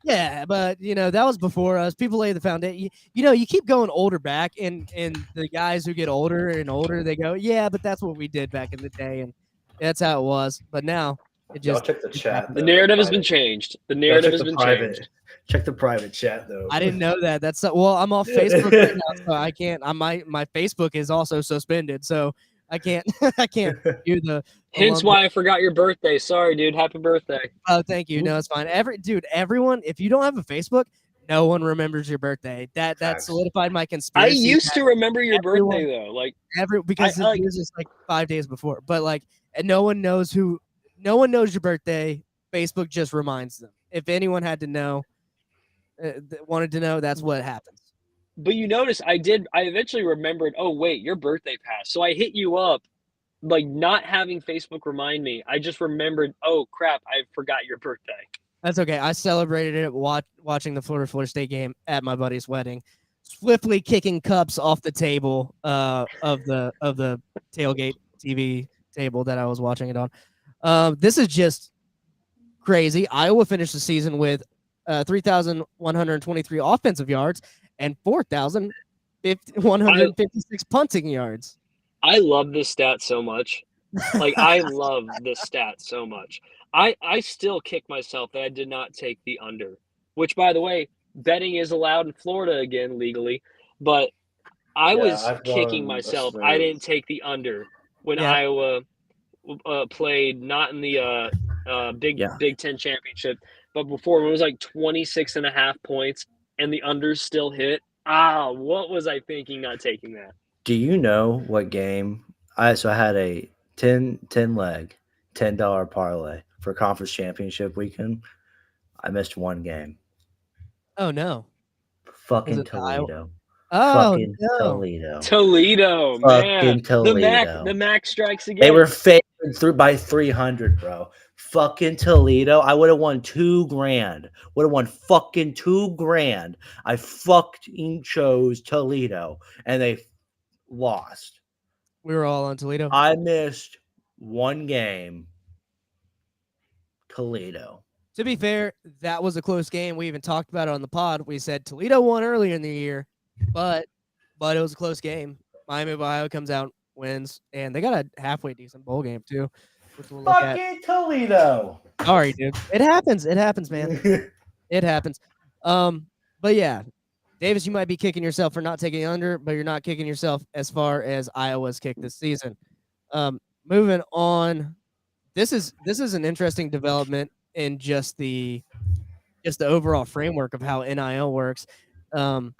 Yeah, but you know, that was before us. People lay the foundation. You know, you keep going older back, and the guys who get older and older, they go, yeah, but that's what we did back in the day, and that's how it was. But now it just check the chat. The narrative has been changed. The narrative has been changed. Check the private chat though. I didn't know that. That's well, I'm off Facebook right now, so I can't. My Facebook is also suspended, so I can't view the. Hence why I forgot your birthday. Sorry, dude. Happy birthday. Oh, thank you. No, it's fine. Everyone, if you don't have a Facebook, no one remembers your birthday. That solidified my conspiracy. I used to remember your birthday though, like because it was just like 5 days before. But like, and no one knows your birthday. Facebook just reminds them. if anyone had to know, wanted to know, that's what happens. But you notice I eventually remembered, oh, wait, your birthday passed. So I hit you up, like not having Facebook remind me. I just remembered, oh, crap, I forgot your birthday. That's okay. I celebrated it watching the Florida State game at my buddy's wedding, swiftly kicking cups off the table of the tailgate TV table that I was watching it on. This is just crazy. Iowa finished the season with 3,123 offensive yards and 4,156 punting yards. I love this stat so much. Like, I love this stat so much. I still kick myself that I did not take the under, which, by the way, betting is allowed in Florida again legally. But I was kicking myself. I didn't take the under when Iowa played not in the Big Ten championship, but before, when it was like 26.5 points and the unders still hit. What was I thinking not taking that? Do you know what game? I had a 10 leg, $10 parlay for conference championship weekend. I missed one game. Oh no! Fucking Toledo. Oh fucking no! Toledo, man. Fucking Toledo. The Mac strikes again. They were favored by 300, bro. Fucking Toledo. I would have won $2,000. Would have won fucking $2,000. I fucking chose Toledo, and they lost. We were all on Toledo. I missed one game. Toledo. To be fair, that was a close game. We even talked about it on the pod. We said Toledo won earlier in the year, but it was a close game. Miami of Ohio comes out, wins, and they got a halfway decent bowl game too. Which we'll look at. Toledo. Sorry, dude. It happens. It happens, man. It happens. But yeah, Davis, you might be kicking yourself for not taking under, but you're not kicking yourself as far as Iowa's kicked this season. Moving on. This is an interesting development in just the overall framework of how NIL works. The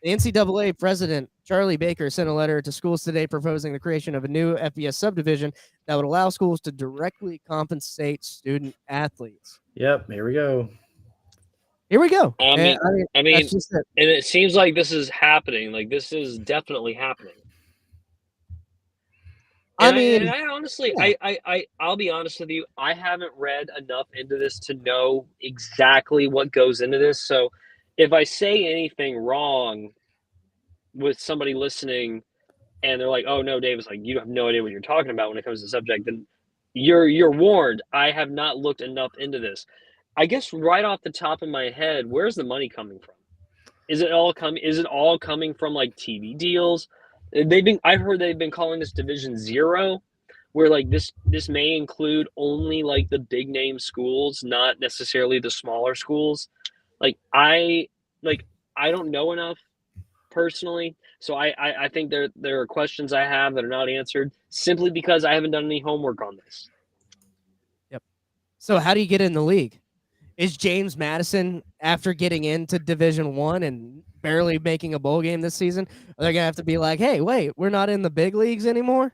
NCAA president, Charlie Baker, sent a letter to schools today proposing the creation of a new FBS subdivision that would allow schools to directly compensate student athletes. Yep, here we go. I mean, and it seems like this is happening. Like, this is definitely happening. And I honestly, I'll be honest with you. I haven't read enough into this to know exactly what goes into this. So if I say anything wrong with somebody listening and they're like, oh no, Davis, like, you have no idea what you're talking about when it comes to the subject, then you're warned. I have not looked enough into this. I guess right off the top of my head, where's the money coming from? Is it all coming from like TV deals? I've heard they've been calling this Division 0, where like this may include only like the big name schools, not necessarily the smaller schools. I don't know enough personally, so I think there are questions I have that are not answered simply because I haven't done any homework on this. Yep. So how do you get in the league? Is James Madison, after getting into Division 1 and barely making a bowl game this season, are they gonna have to be like, hey, wait, we're not in the big leagues anymore?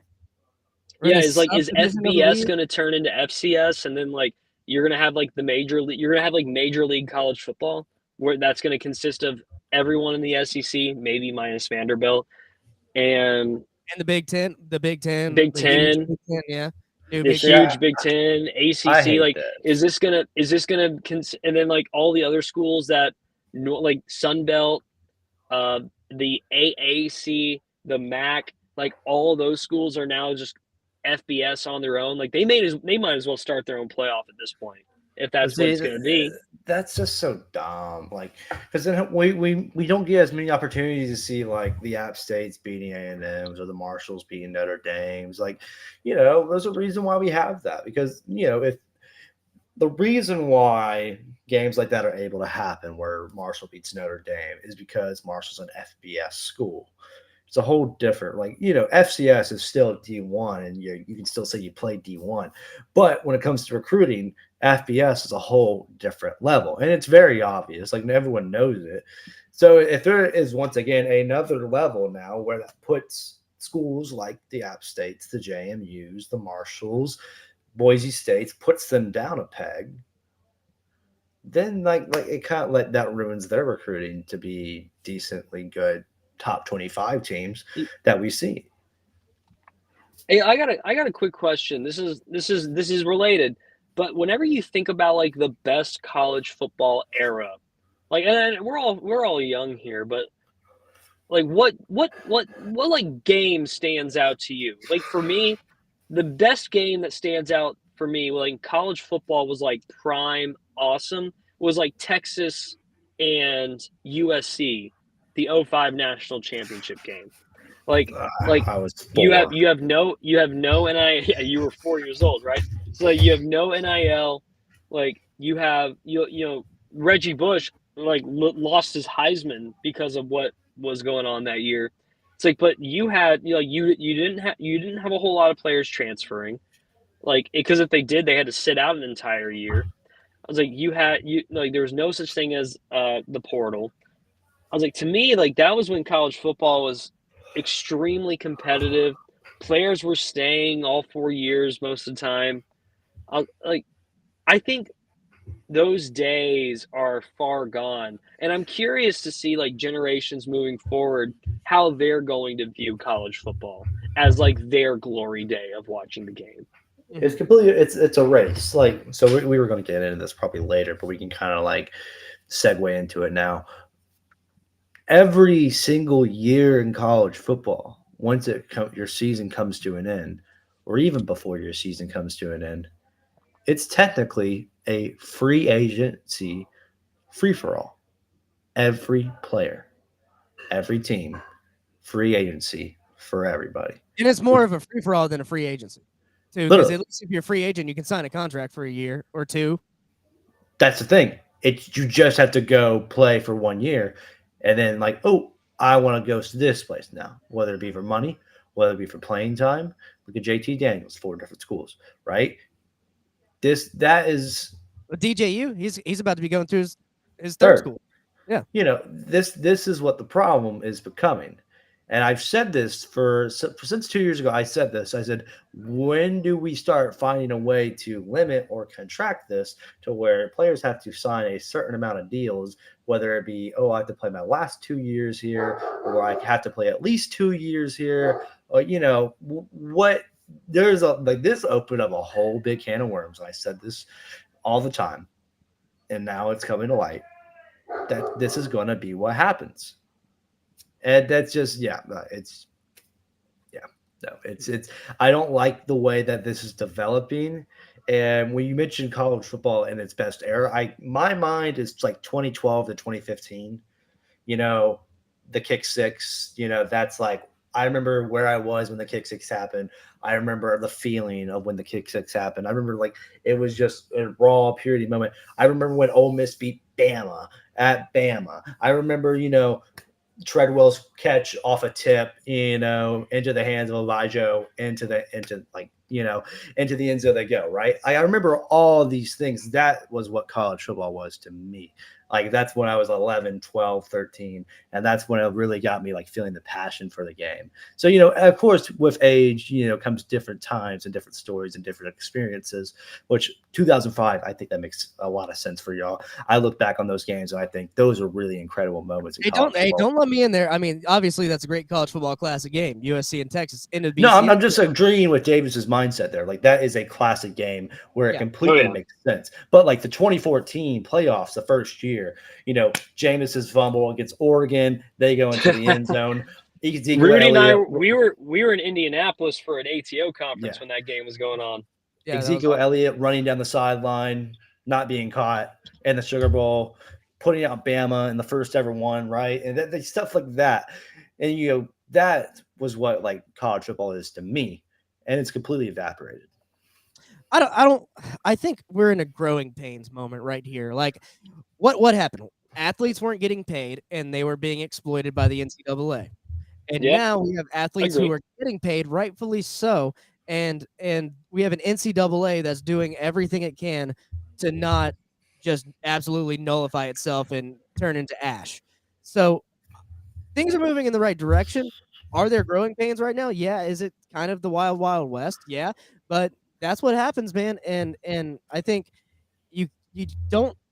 Is FBS going to turn into FCS, and then like you're going to have like major league college football, where that's going to consist of everyone in the SEC, maybe minus Vanderbilt, and the Big Ten, yeah. Huge Big Ten, ACC, like, is this gonna, and then like all the other schools that, like Sun Belt, the AAC, the MAC, like all those schools are now just FBS on their own. Like they might as well start their own playoff at this point, if that's what it's gonna be. That's just so dumb. Like, because then we don't get as many opportunities to see like the App States beating A&Ms or the Marshalls beating Notre Dames. Like, there's a reason why we have that, because if the reason why games like that are able to happen, where Marshall beats Notre Dame, is because Marshall's an FBS school. It's a whole different, like, FCS is still D1, and you can still say you play D1. But when it comes to recruiting, FBS is a whole different level, and it's very obvious. Like, everyone knows it. So if there is, once again, another level now where that puts schools like the App States, the JMUs, the Marshalls, Boise States, puts them down a peg, then like it kind of like that ruins their recruiting to be decently good top 25 teams that we see. Hey, I got a quick question. This is related, but whenever you think about like the best college football era, like, and we're all young here, but like what like game stands out to you? Like for me, the best game that stands out for me, like college football was like prime awesome, was like Texas and USC, the '05 national championship game. Like I was 4. you have no NIL. Yeah, you were 4 years old, right? So like you have no NIL. Like you know Reggie Bush like lost his Heisman because of what was going on that year. It's like, but you had you didn't have a whole lot of players transferring, like because if they did, they had to sit out an entire year. I was like, you like there was no such thing as the portal. I was like, to me, like that was when college football was extremely competitive. Players were staying all 4 years most of the time. Like, I think those days are far gone, and I'm curious to see like generations moving forward how they're going to view college football as like their glory day of watching the game. It's completely it's a race. Like so we were going to get into this probably later, but we can kind of like segue into it now. Every single year in college football, once your season comes to an end, or even before your season comes to an end, it's technically a free agency free for all. Every player, every team, free agency for everybody. And it's more of a free for all than a free agency, too. Because at least if you're a free agent, you can sign a contract for a year or two. That's the thing. You just have to go play for 1 year, and then like, oh, I want to go to this place now, whether it be for money, whether it be for playing time. Look at JT Daniels, 4 different schools, right? That is DJU. He's about to be going through his third third. school. Yeah, This is what the problem is becoming. And I've said this since 2 years ago. I said this. I said, when do we start finding a way to limit or contract this to where players have to sign a certain amount of deals, whether it be, oh, I have to play my last 2 years here, or I have to play at least 2 years here, or what? There's this opened up a whole big can of worms. I said this all the time, and now it's coming to light that this is going to be what happens. And that's just it's I don't like the way that this is developing. And when you mentioned college football in its best era, my mind is like 2012 to 2015. The kick six. That's like I remember where I was when the kick six happened. I remember the feeling of when the kick six happened. I remember like it was just a raw purity moment. I remember when Ole Miss beat Bama at Bama. I remember Treadwell's catch off a tip, into the hands of Elijah, into the end zone they go, right? I remember all these things. That was what college football was to me. Like that's when I was 11, 12, 13. And that's when it really got me like feeling the passion for the game. So, of course, with age, comes different times and different stories and different experiences, which 2005, I think that makes a lot of sense for y'all. I look back on those games and I think those are really incredible moments. Don't let me in there. I mean, obviously that's a great college football classic game, USC and Texas. No, I'm just agreeing with Davis's mindset there. Like that is a classic game where it completely makes sense. But like the 2014 playoffs, the first year, Jameis's fumble against Oregon, they go into the end zone. Rudy and I, we were in Indianapolis for an ATO conference when that game was going on. Yeah, Ezekiel Elliott running down the sideline, not being caught in the Sugar Bowl, putting out Bama in the first ever one, right? And stuff like that. And that was what like college football is to me, and it's completely evaporated. I think we're in a growing pains moment right here. Like what happened? Athletes weren't getting paid and they were being exploited by the NCAA. And now we have athletes who are getting paid, rightfully so. And we have an NCAA that's doing everything it can to not just absolutely nullify itself and turn into ash. So things are moving in the right direction. Are there growing pains right now? Yeah. Is it kind of the wild, wild west? Yeah. But that's what happens, man. And I think you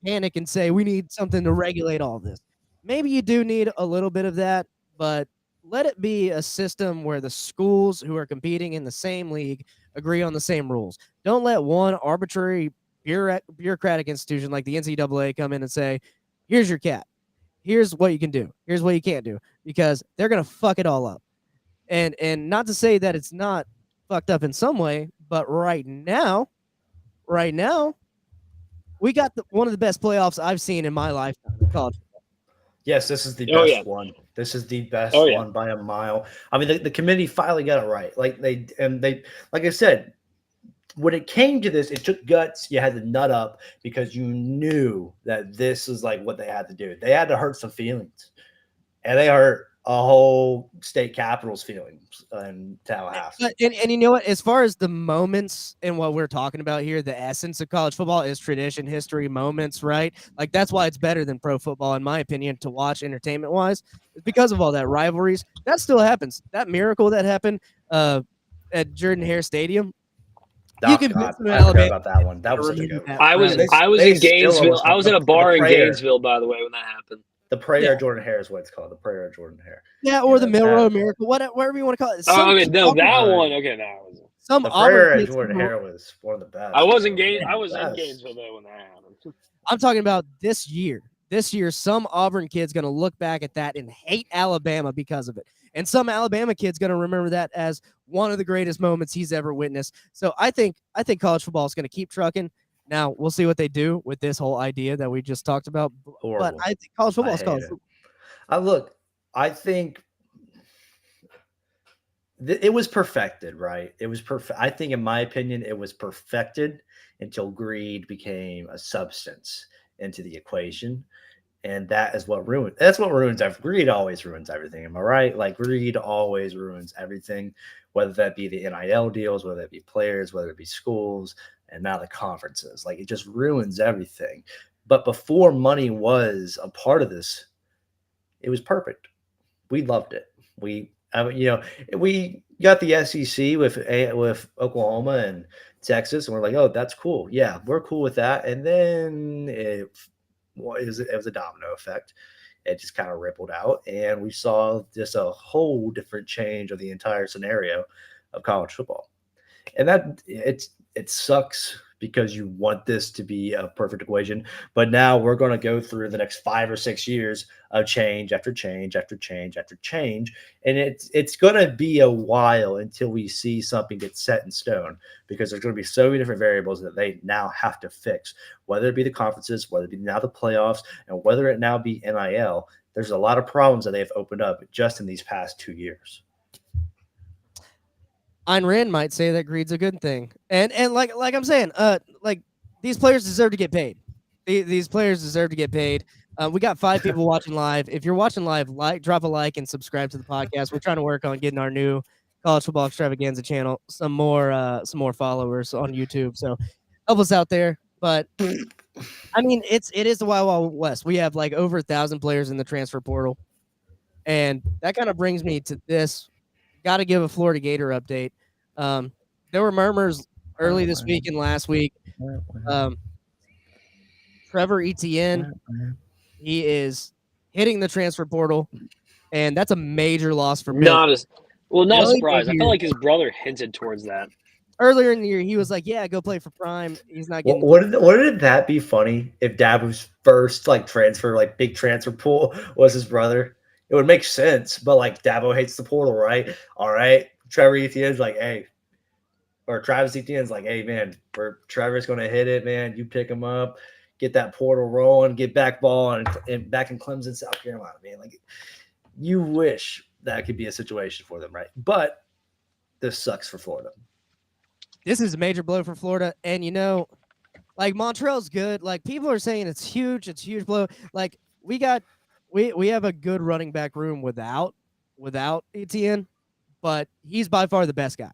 panic and say we need something to regulate all this. Maybe you do need a little bit of that, but let it be a system where the schools who are competing in the same league agree on the same rules. Don't let one arbitrary bureaucratic institution like the NCAA come in and say, here's your cap. Here's what you can do. Here's what you can't do, because they're going to fuck it all up. And not to say that it's not fucked up in some way, but right now, we got one of the best playoffs I've seen in my lifetime in college. Yes, this is the Oh, best yeah. one. This is the best Oh, yeah. one by a mile. I mean, the committee finally got it right. Like I said, when it came to this, it took guts. You had to nut up because you knew that this was like what they had to do. They had to hurt some feelings, and they hurt a whole state capital's feelings in Tallahassee. And you know what? As far as the moments and what we're talking about here, the essence of college football is tradition, history, moments, right? Like that's why it's better than pro football, in my opinion, to watch entertainment wise. It's because of all that rivalries. That still happens. That miracle that happened at Jordan-Hare Stadium. You can I forgot about that one. That was such a good one. I was in Gainesville. I was at a bar in Gainesville, by the way, when that happened. The prayer of Jordan-Hare is what it's called. The prayer of Jordan-Hare. Yeah, or the Milrow Miracle, whatever you want to call it. No, that one. Okay, that was some the prayer of Jordan-Hare was one of the best. I was in Gainesville though when that happened. I'm talking about this year. This year, some Auburn kid's going to look back at that and hate Alabama because of it. And some Alabama kid's going to remember that as one of the greatest moments he's ever witnessed. So I think college football is going to keep trucking. Now, we'll see what they do with this whole idea that we just talked about. Horrible. But I think college football is college football. I think it was perfected, right? It was perfect. I think, in my opinion, it was perfected until greed became a substance into the equation. And that's what ruins everything. Greed always ruins everything. Am I right? Like, greed always ruins everything, whether that be the NIL deals, whether it be players, whether it be schools, and now the conferences. Like, it just ruins everything. But before money was a part of this, it was perfect. We loved it. We got the SEC with Oklahoma and Texas, and we're like, oh, that's cool. Yeah, we're cool with that. And then it was a domino effect. It just kind of rippled out, and we saw just a whole different change of the entire scenario of college football. And that it sucks because you want this to be a perfect equation. But now we're going to go through the next 5 or 6 years of change after change after change after change. And it's going to be a while until we see something get set in stone, because there's going to be so many different variables that they now have to fix, whether it be the conferences, whether it be now the playoffs, and whether it now be NIL. There's a lot of problems that they've opened up just in these past 2 years. Ayn Rand might say that greed's a good thing, and like I'm saying, like these players deserve to get paid. These players deserve to get paid. We got 5 people watching live. If you're watching live, drop a like and subscribe to the podcast. We're trying to work on getting our new College Football Extravaganza channel some more followers on YouTube. So help us out there. But I mean, it is the Wild Wild West. We have like over 1,000 players in the transfer portal, and that kind of brings me to this. Got to give a Florida Gator update. There were murmurs early this week and last week. Trevor Etienne, he is hitting the transfer portal, and that's a major loss for Bill. Not a surprise. I felt like his brother hinted towards that. Earlier in the year, he was like, "Yeah, go play for Prime." He's not getting. Wouldn't that be funny if Dabo's first big transfer pool was his brother? It would make sense, but like Dabo hates the portal, right? All right. Trevor Etienne's like, hey, or Travis Etienne's like, hey, man, Trevor's going to hit it, man. You pick him up, get that portal rolling, get back ball and back in Clemson, South Carolina, man. Like, you wish that could be a situation for them, right? But this sucks for Florida. This is a major blow for Florida. And, like Montreal's good. Like, people are saying it's huge. It's a huge blow. Like, we have a good running back room without Etienne, but he's by far the best guy.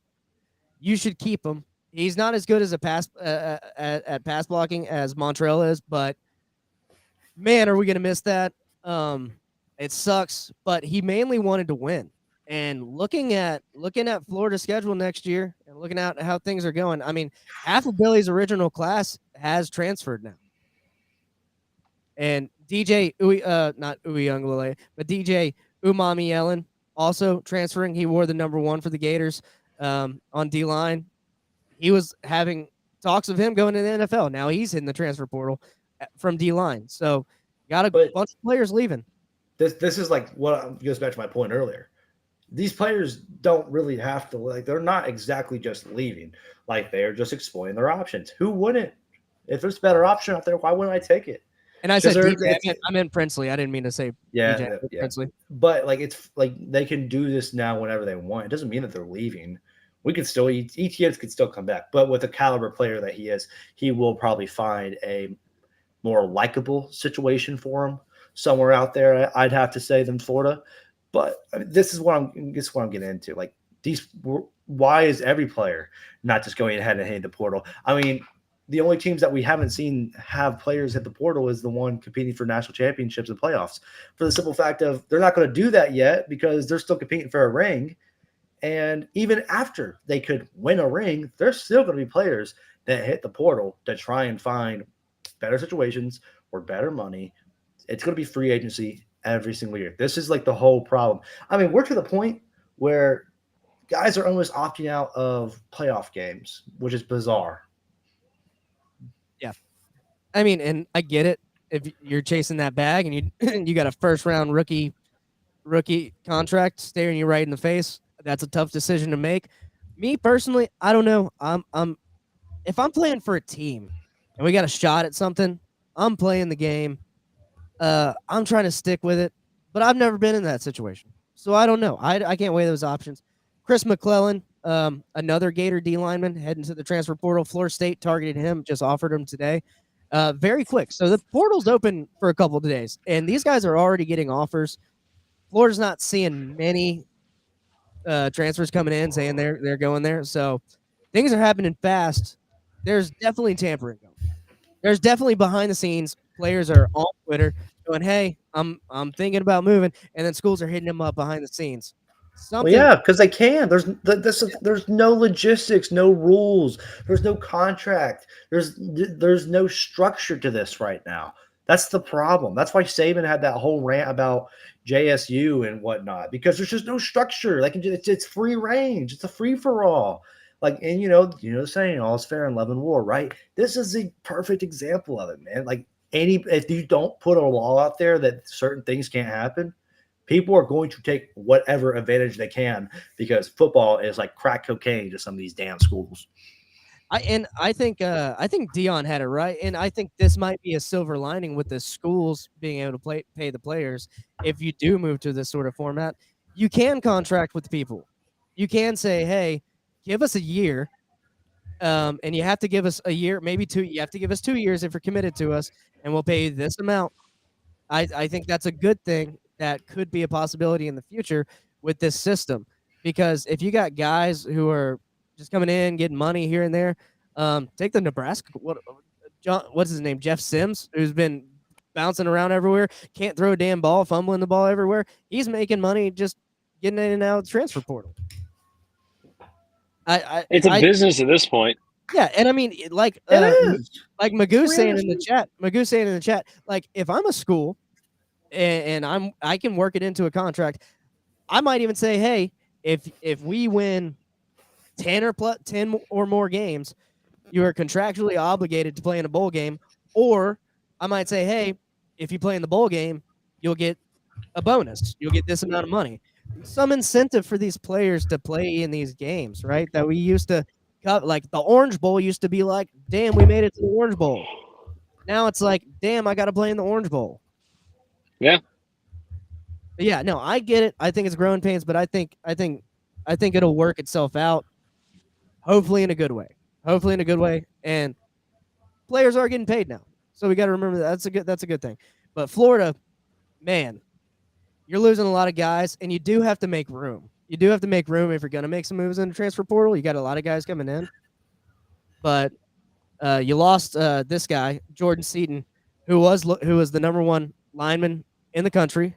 You should keep him. He's not as good as at pass blocking as Montreal is, but man, are we gonna miss that? It sucks, but he mainly wanted to win. And looking at Florida's schedule next year and looking at how things are going, I mean, half of Billy's original class has transferred now. And DJ, not Uyunglele, but DJ Umami Ellen also transferring. He wore the number 1 for the Gators on D line. He was having talks of him going to the NFL. Now he's in the transfer portal from D line. So got a bunch of players leaving. This is like what goes back to my point earlier. These players don't really have to, like, they're not exactly just leaving. Like, they're just exploring their options. Who wouldn't? If there's a better option out there, why wouldn't I take it? And I said DJ, I meant Princely. I didn't mean to say DJ, Princely. But like, it's like they can do this now whenever they want. It doesn't mean that they're leaving. We could still ETNs could still come back, but with the caliber player that he is, he will probably find a more likable situation for him somewhere out there. I'd have to say than Florida. But I mean, this is what I'm getting into. Like, why is every player not just going ahead and hitting the portal? I mean, the only teams that we haven't seen have players hit the portal is the one competing for national championships and playoffs, for the simple fact of they're not going to do that yet because they're still competing for a ring. And even after they could win a ring, there's still going to be players that hit the portal to try and find better situations or better money. It's going to be free agency every single year. This is like the whole problem. I mean, we're to the point where guys are almost opting out of playoff games, which is bizarre. Yeah. I mean, and I get it. If you're chasing that bag and you got a first round rookie contract staring you right in the face, that's a tough decision to make. Me personally, I don't know. If I'm playing for a team and we got a shot at something, I'm playing the game. I'm trying to stick with it, but I've never been in that situation. So I don't know. I can't weigh those options. Chris McClellan, another Gator D lineman heading to the transfer portal. Florida State targeted him, just offered him today. Very quick. So the portal's open for a couple of days, and these guys are already getting offers. Florida's not seeing many transfers coming in saying they're going there. So things are happening fast. There's definitely tampering going. There's definitely behind the scenes. Players are on Twitter going, "Hey, I'm thinking about moving," and then schools are hitting them up behind the scenes. Well, yeah, because they can. There's no logistics, no rules. There's no contract. There's no structure to this right now. That's the problem. That's why Saban had that whole rant about JSU and whatnot, because there's just no structure. Like, it's free range. It's a free for all. Like, and you know the saying, all is fair in love and war, right? This is the perfect example of it, man. Like, if you don't put a law out there that certain things can't happen, people are going to take whatever advantage they can, because football is like crack cocaine to some of these damn schools. I think Dion had it right, and I think this might be a silver lining with the schools being able to pay the players. If you do move to this sort of format, you can contract with people. You can say, "Hey, give us a year, and you have to give us a year, maybe 2. You have to give us 2 years if you're committed to us, and we'll pay you this amount." I think that's a good thing. That could be a possibility in the future with this system, because if you got guys who are just coming in, getting money here and there, take the Nebraska, what's his name? Jeff Sims, who's been bouncing around everywhere, can't throw a damn ball, fumbling the ball everywhere. He's making money just getting in and out of the transfer portal. It's a business at this point. Yeah, and I mean, like Magoo saying in the chat, like, if I'm a school and I can work it into a contract, I might even say, hey, if we win 10 or more games, you are contractually obligated to play in a bowl game. Or I might say, hey, if you play in the bowl game, you'll get a bonus. You'll get this amount of money. Some incentive for these players to play in these games, right? That we used to cut, like the Orange Bowl used to be like, damn, we made it to the Orange Bowl. Now it's like, damn, I got to play in the Orange Bowl. Yeah. Yeah, no, I get it. I think it's growing pains, but I think it'll work itself out. Hopefully in a good way. And players are getting paid now. So we got to remember that's a good thing. But Florida, man, you're losing a lot of guys, and you do have to make room. You do have to make room if you're going to make some moves in the transfer portal. You got a lot of guys coming in. But you lost this guy, Jordan Seaton, who was the number 1 lineman in the country.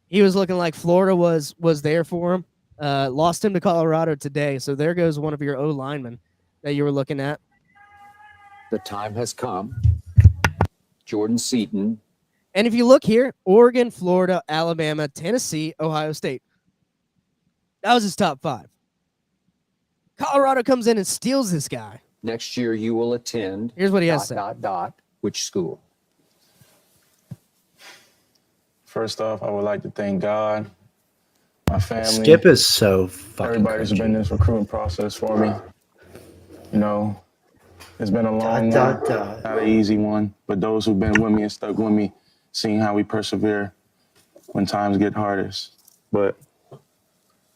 He was looking like Florida was there for him. Lost him to Colorado today. So there goes one of your O linemen that you were looking at. The time has come Jordan Seaton. And if you look here, Oregon, Florida, Alabama, Tennessee, Ohio State. That was his top 5. Colorado comes in and steals this guy. Next year you will attend. Here's what he has to say. Which school? First off, I would like to thank God, my family. Skip is so fucking everybody who's been in this recruiting process for me. You know, it's been a long one, not an easy one, but those who've been with me and stuck with me, seeing how we persevere when times get hardest. But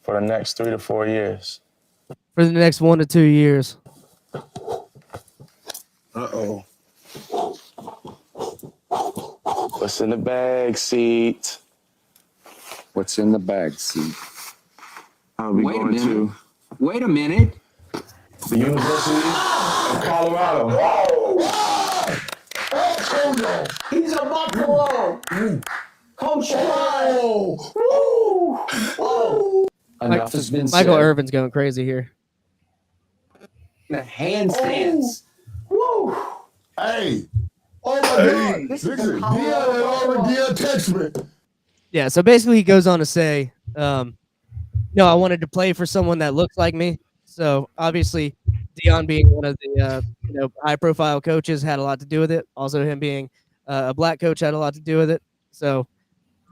for the next 3 to 4 years. For the next 1 to 2 years. Uh-oh. What's in the bag seat? What's in the bag seat? I'll be going to Wait a minute. the University of Colorado. He's a Buffalo. Coach Enough has been said. Michael Irvin's going crazy here. The handstands. Woo! Hey. Oh my God. Listen, Dion already text me. Yeah, so basically he goes on to say, no, I wanted to play for someone that looks like me. So obviously Dion being one of the high-profile coaches had a lot to do with it. Also him being a black coach had a lot to do with it. So,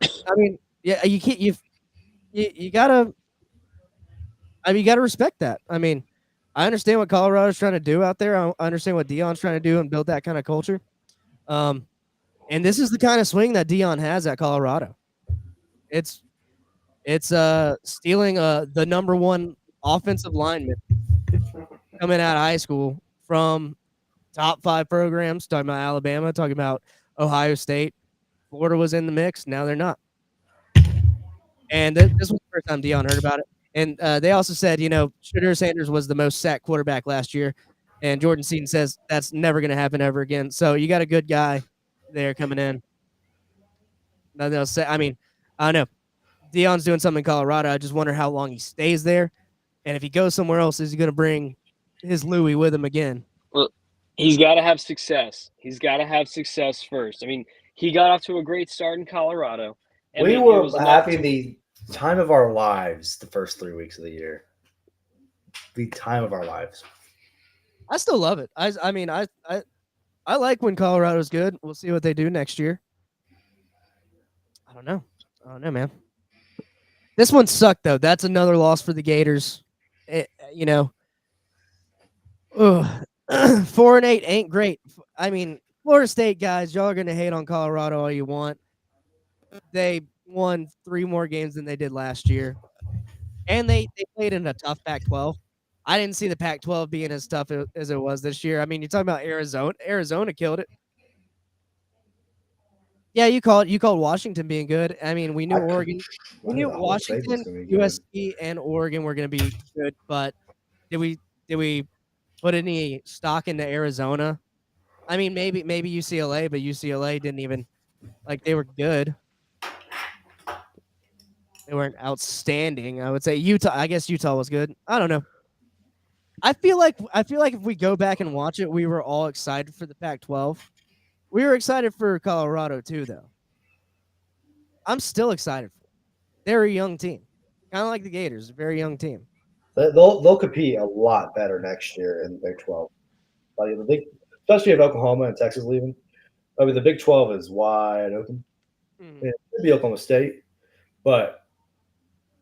I mean, yeah, you can't you gotta respect that. I mean, I understand what Colorado's trying to do out there. I understand what Dion's trying to do and build that kind of culture. And this is the kind of swing that Dion has at Colorado. It's stealing the number 1 offensive lineman coming out of high school from top 5 programs, talking about Alabama, talking about Ohio State. Florida was in the mix. Now they're not. And this was the first time Dion heard about it. And they also said, Shedeur Sanders was the most sacked quarterback last year. And Jordan Seaton says that's never going to happen ever again. So you got a good guy there coming in. Nothing else to say. I mean, I don't know. Dion's doing something in Colorado. I just wonder how long he stays there. And if he goes somewhere else, is he going to bring his Louis with him again? Well, he's got to have success. He's got to have success first. I mean, he got off to a great start in Colorado. We were having the time of our lives the first 3 weeks of the year. The time of our lives. I still love it. I mean, I like when Colorado's good. We'll see what they do next year. I don't know, man. This one sucked, though. That's another loss for the Gators. 4-8 ain't great. I mean, Florida State guys, y'all are going to hate on Colorado all you want. They won 3 more games than they did last year. And they played in a tough Pac-12. I didn't see the Pac-12 being as tough as it was this year. I mean, you're talking about Arizona. Arizona killed it. Yeah, you called Washington being good. I mean, we knew Oregon. We knew Washington, USC, and Oregon were going to be good, but did we put any stock into Arizona? I mean, maybe UCLA, but UCLA didn't even they were good. They weren't outstanding. I would say Utah. I guess Utah was good. I don't know. I feel like if we go back and watch it, we were all excited for the Pac-12. We were excited for Colorado too, though. I'm still excited for them. They're a young team, kind of like the Gators, a very young team. They'll compete a lot better next year in the Big 12. Especially if Oklahoma and Texas leaving. I mean, the Big 12 is wide open. It could be Oklahoma State, but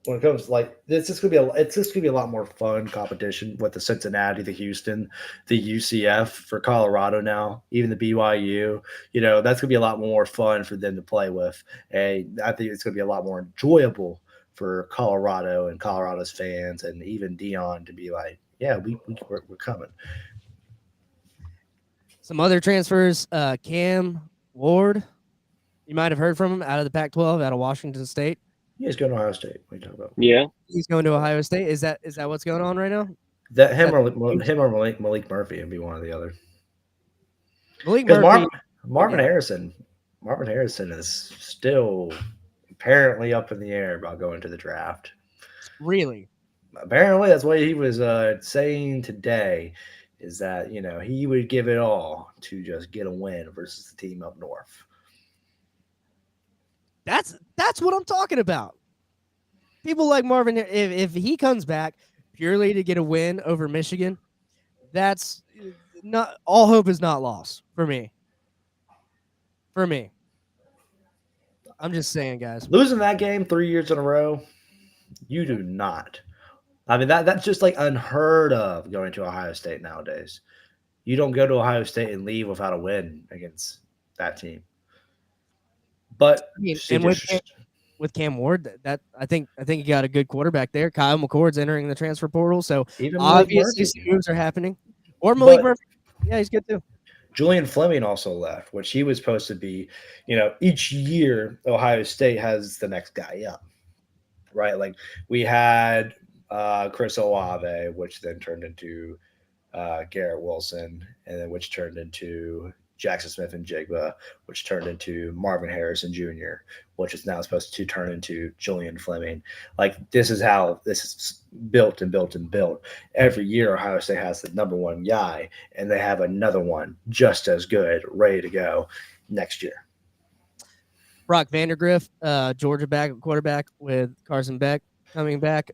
when it comes to it's just gonna be a lot more fun competition with the Cincinnati, the Houston, the UCF for Colorado now, even the BYU. That's gonna be a lot more fun for them to play with, and I think it's gonna be a lot more enjoyable for Colorado and Colorado's fans, and even Dion to be like, yeah, we're coming. Some other transfers, Cam Ward, you might have heard from him out of the Pac-12, out of Washington State. He's going to Ohio State. What are you talking about? Yeah, he's going to Ohio State. Is that what's going on right now? That him or Malik Murphy would be one or the other. Malik Murphy, Marvin Harrison is still apparently up in the air about going to the draft. Really? Apparently, that's what he was saying today. is that, he would give it all to just get a win versus the team up north. That's what I'm talking about. People like Marvin, if he comes back purely to get a win over Michigan, that's not all hope is not lost for me. I'm just saying, guys. Losing that game 3 years in a row, you do not. I mean, that's just like unheard of going to Ohio State nowadays. You don't go to Ohio State and leave without a win against that team. But and with Cam Ward, that I think you got a good quarterback there. Kyle McCord's entering the transfer portal, so even obviously some moves are happening. Or Malik Murphy, yeah, he's good too. Julian Fleming also left, which he was supposed to be. Each year Ohio State has the next guy up, right? Like we had Chris Olave, which then turned into Garrett Wilson, and then which turned into Jackson Smith and Jigba, which turned into Marvin Harrison Jr., which is now supposed to turn into Julian Fleming. Like this is how this is built and built and built. Every year Ohio State has the number one guy, and they have another one just as good, ready to go next year. Brock Vandergriff, Georgia quarterback with Carson Beck coming back.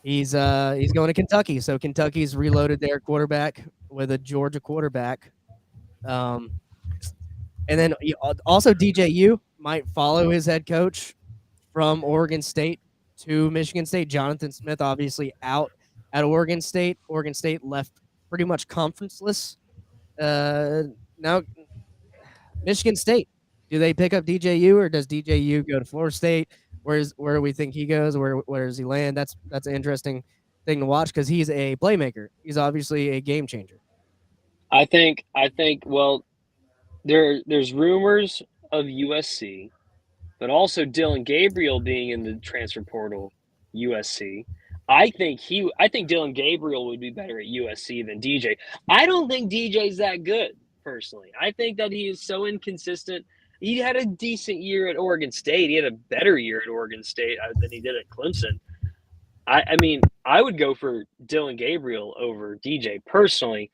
He's going to Kentucky, so Kentucky's reloaded their quarterback with a Georgia quarterback. And then also DJU might follow his head coach from Oregon State to Michigan State. Jonathan Smith obviously out at Oregon State. Oregon State left pretty much conferenceless. Now Michigan State, do they pick up DJU or does DJU go to Florida State? Where do we think he goes? Where does he land? That's an interesting thing to watch because he's a playmaker. He's obviously a game changer. I think. Well, there's rumors of USC, but also Dylan Gabriel being in the transfer portal, USC. I think Dylan Gabriel would be better at USC than DJ. I don't think DJ's that good personally. I think that he is so inconsistent. He had a decent year at Oregon State. He had a better year at Oregon State than he did at Clemson. I mean, I would go for Dylan Gabriel over DJ personally.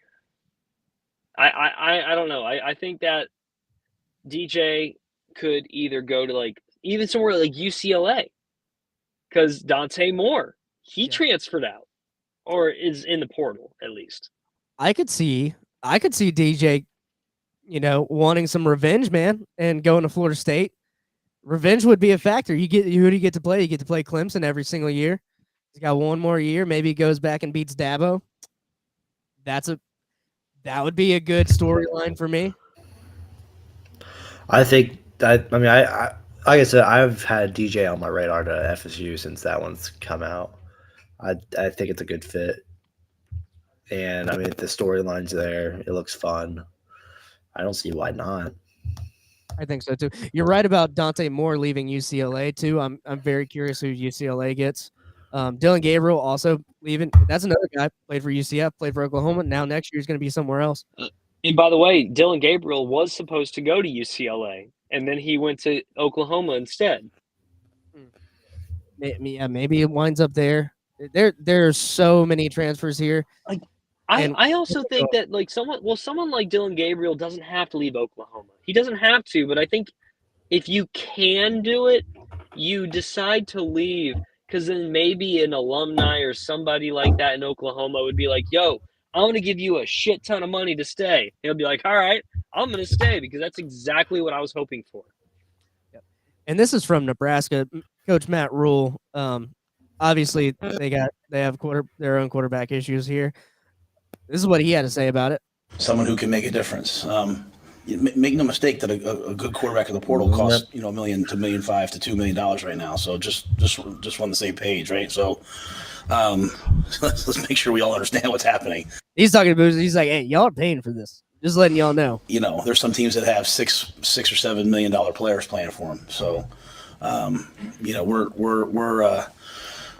I don't know. I think that DJ could either go to even somewhere like UCLA because Dante Moore, he transferred out or is in the portal at least. I could see DJ, wanting some revenge, man, and going to Florida State. Revenge would be a factor. Who do you get to play? You get to play Clemson every single year. He's got one more year. Maybe he goes back and beats Dabo. That would be a good storyline for me. I think like I said, I've had DJ on my radar to FSU since that one's come out. I think it's a good fit. And I mean, the storyline's there. It looks fun. I don't see why not. I think so too. You're right about Dante Moore leaving UCLA too. I'm very curious who UCLA gets. Dylan Gabriel also leaving. That's another guy. Played for UCF, played for Oklahoma. Now next year he's going to be somewhere else. And by the way, Dylan Gabriel was supposed to go to UCLA, and then he went to Oklahoma instead. Maybe it winds up there. There's so many transfers here. I also think that someone like Dylan Gabriel doesn't have to leave Oklahoma. He doesn't have to, but I think if you can do it, you decide to leave because then maybe an alumni or somebody like that in Oklahoma would be like, yo, I'm going to give you a shit ton of money to stay. He'll be like, all right, I'm going to stay because that's exactly what I was hoping for. Yep. And this is from Nebraska. Coach Matt Rule. Obviously, they have their own quarterback issues here. This is what he had to say about it. Someone who can make a difference. Make no mistake that a good quarterback in the portal costs $1 million to $1.5 million to $2 million right now. So just on the same page, right? So let's make sure we all understand what's happening. He's talking about. He's like, hey, y'all are paying for this. Just letting y'all know. There's some teams that have $6 or $7 million players playing for them. So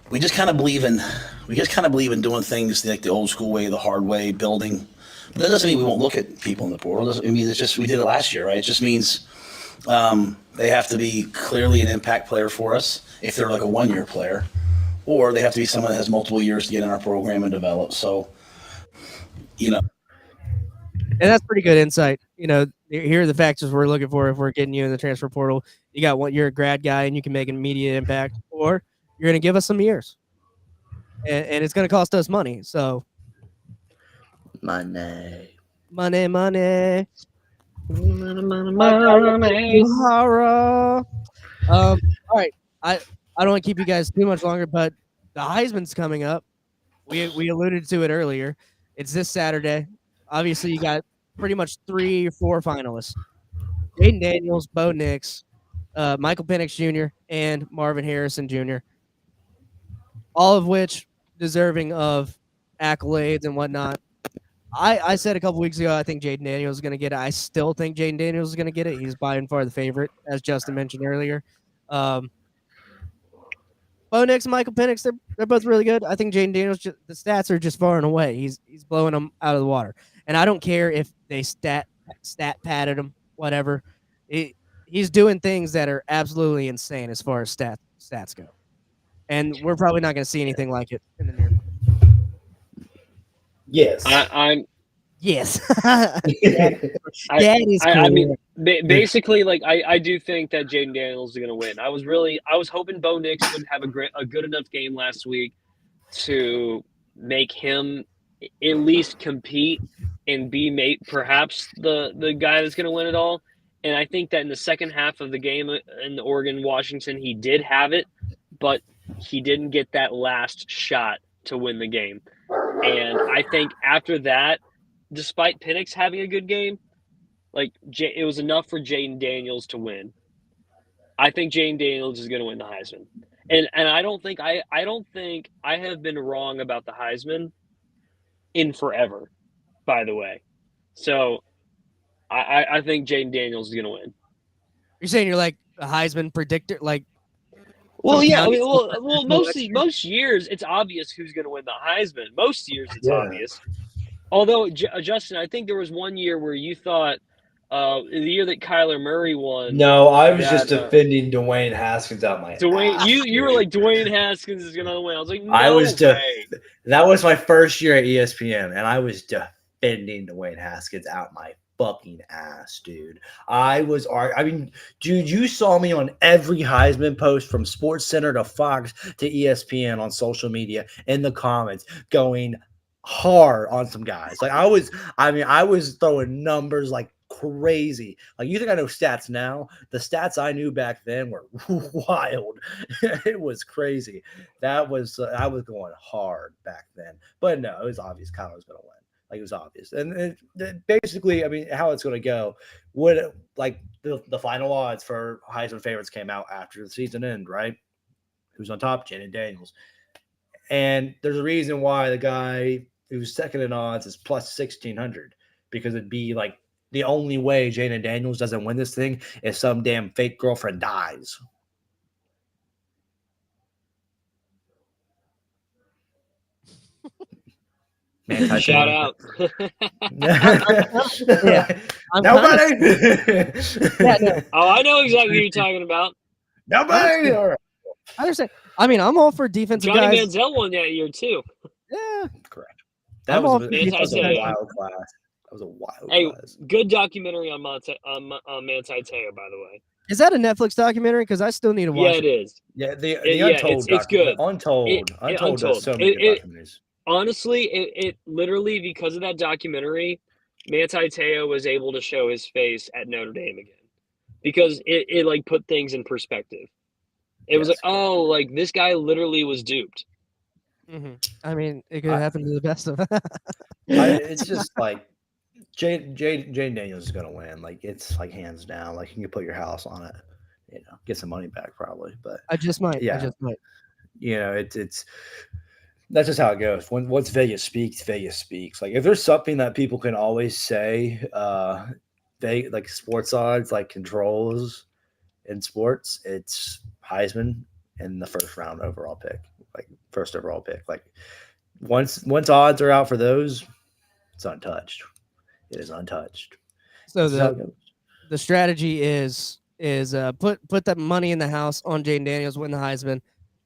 we just kind of believe in doing things like the old school way, the hard way, building. But that doesn't mean we won't look at people in the portal. It's just we did it last year, right? It just means they have to be clearly an impact player for us if they're like a one-year player, or they have to be someone that has multiple years to get in our program and develop. So You know, And that's pretty good insight. Here are the factors we're looking for if we're getting you in the transfer portal. You got you're a grad guy and you can make an immediate impact, or you're going to give us some years. And it's going to cost us money. So, Money. Tomorrow. All right. I don't want to keep you guys too much longer, but the Heisman's coming up. We alluded to it earlier. It's this Saturday. Obviously, you got pretty much 3 or 4 finalists: Jaden Daniels, Bo Nix, Michael Penix Jr., and Marvin Harrison Jr. All of which deserving of accolades and whatnot. I said a couple weeks ago I think Jaden Daniels is going to get it. I still think Jaden Daniels is going to get it. He's by and far the favorite, as Justin mentioned earlier. Bo Nix and Michael Penix, they're both really good. I think Jaden Daniels, the stats are just far and away. He's blowing them out of the water. And I don't care if they stat padded him, whatever. He's doing things that are absolutely insane as far as stats go. And we're probably not going to see anything like it in the near future. Yes. I'm Yes. I mean, basically, like I do think that Jaden Daniels is going to win. I was hoping Bo Nix would have a good enough game last week to make him at least compete and be perhaps the guy that's going to win it all. And I think that in the second half of the game in Oregon-Washington, he did have it, but he didn't get that last shot to win the game. And I think after that, despite Penix having a good game, it was enough for Jaden Daniels to win. I think Jaden Daniels is going to win the Heisman, and I don't think I have been wrong about the Heisman in forever. By the way, so I think Jaden Daniels is going to win. You're saying you're like a Heisman predictor, like? Well, yeah. I mean, most years it's obvious who's going to win the Heisman. Most years it's obvious. Although, Justin, I think there was one year where you thought the year that Kyler Murray won. No, I was just defending Dwayne Haskins out my ass. You were like, Dwayne Haskins is going to win. I was like, no way. That was my first year at ESPN, and I was defending Dwayne Haskins out my fucking ass, dude. Dude, you saw me on every Heisman post from SportsCenter to Fox to ESPN on social media in the comments going hard on some guys. Like I was throwing numbers like crazy. Like you think I know stats now? The stats I knew back then were wild. It was crazy. I was going hard back then. But no, it was obvious Kyler was going to win. Like it was obvious. And basically, I mean, how it's going to go would like the final odds for Heisman favorites came out after the season end, right? Who's on top? Jaden Daniels. And there's a reason why the guy who's second in odds is plus 1,600, because it'd be like the only way Jaden Daniels doesn't win this thing is some damn fake girlfriend dies. Man, shout out. Yeah. Nobody. Oh, I know exactly who you're talking about. Nobody. I understand. I mean, I'm all for defensive Johnny guys. Manziel won that year too. Yeah, correct. That was a wild class. That was a wild class. Good documentary on Manti Te'o, by the way. Is that a Netflix documentary? Because I still need to watch it. Yeah, it is. Yeah, the Untold. It's good. Untold does so many good documentaries. Honestly, it literally, because of that documentary, Manti Te'o was able to show his face at Notre Dame again, because it like put things in perspective. It was like, oh, like this guy literally was duped. Mm-hmm. I mean, it could happen to the best of us. It's just like Jaden Daniels is going to win. Like it's like hands down. Like you can put your house on it. You know, get some money back probably. But I just might. Yeah, I just might. You know, it's that's just how it goes. Once Vegas speaks, Vegas speaks. Like if there's something that people can always say, they like sports odds, like controls in sports, it's Heisman and the first overall pick. Like once odds are out for those, it's untouched. It is untouched. So the strategy is put that money in the house on Jaden Daniels, win the Heisman,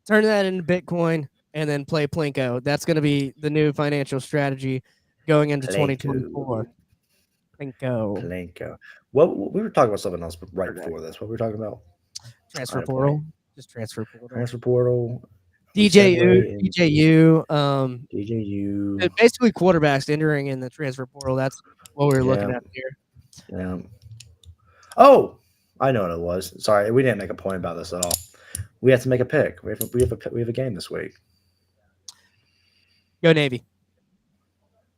turn that into Bitcoin, and then play Plinko. That's going to be the new financial strategy going into 2024. Plinko. What we were talking about something else right before this. What were we talking about? Transfer portal. Just transfer portal. Transfer portal. DJU. DJU. Basically, quarterbacks entering in the transfer portal. That's what we were looking at here. Yeah. Oh, I know what it was. Sorry, we didn't make a point about this at all. We have to make a pick. We have a game this week. Go Navy.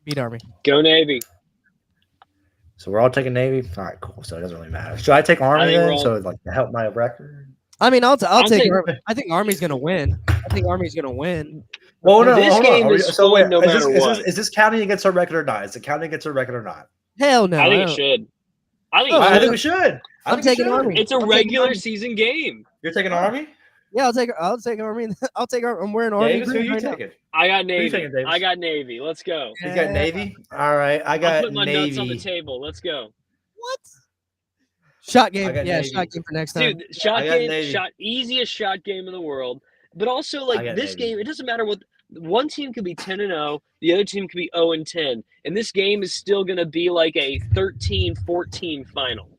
Beat Army. Go Navy. So we're all taking Navy. All right, cool. So it doesn't really matter. Should I take Army then? So like to help my record. I mean, I'll take Army. I think Army's gonna win. Well, no, this game is fun no matter what. Is this counting against our record or not? Is it counting against our record or not? Hell no. I think it should. I think we should. I'm taking Army. It's a regular season game. You're taking Army? Yeah, I'll take Army. I'll take Army. I'm wearing Army. Davis, who are you taking? I got Navy. Taking, Davis? I got Navy. Let's go. You got Navy? All right. I got I'll put my Navy. nuts on the table. Let's go. What? Shot game. Yeah, Navy. shot game for next time. Dude, easiest shot game in the world. But also, like, this Navy. game, it doesn't matter what. One team could be 10-0, the other team could be 0-10. And this game is still going to be like a 13-14 final.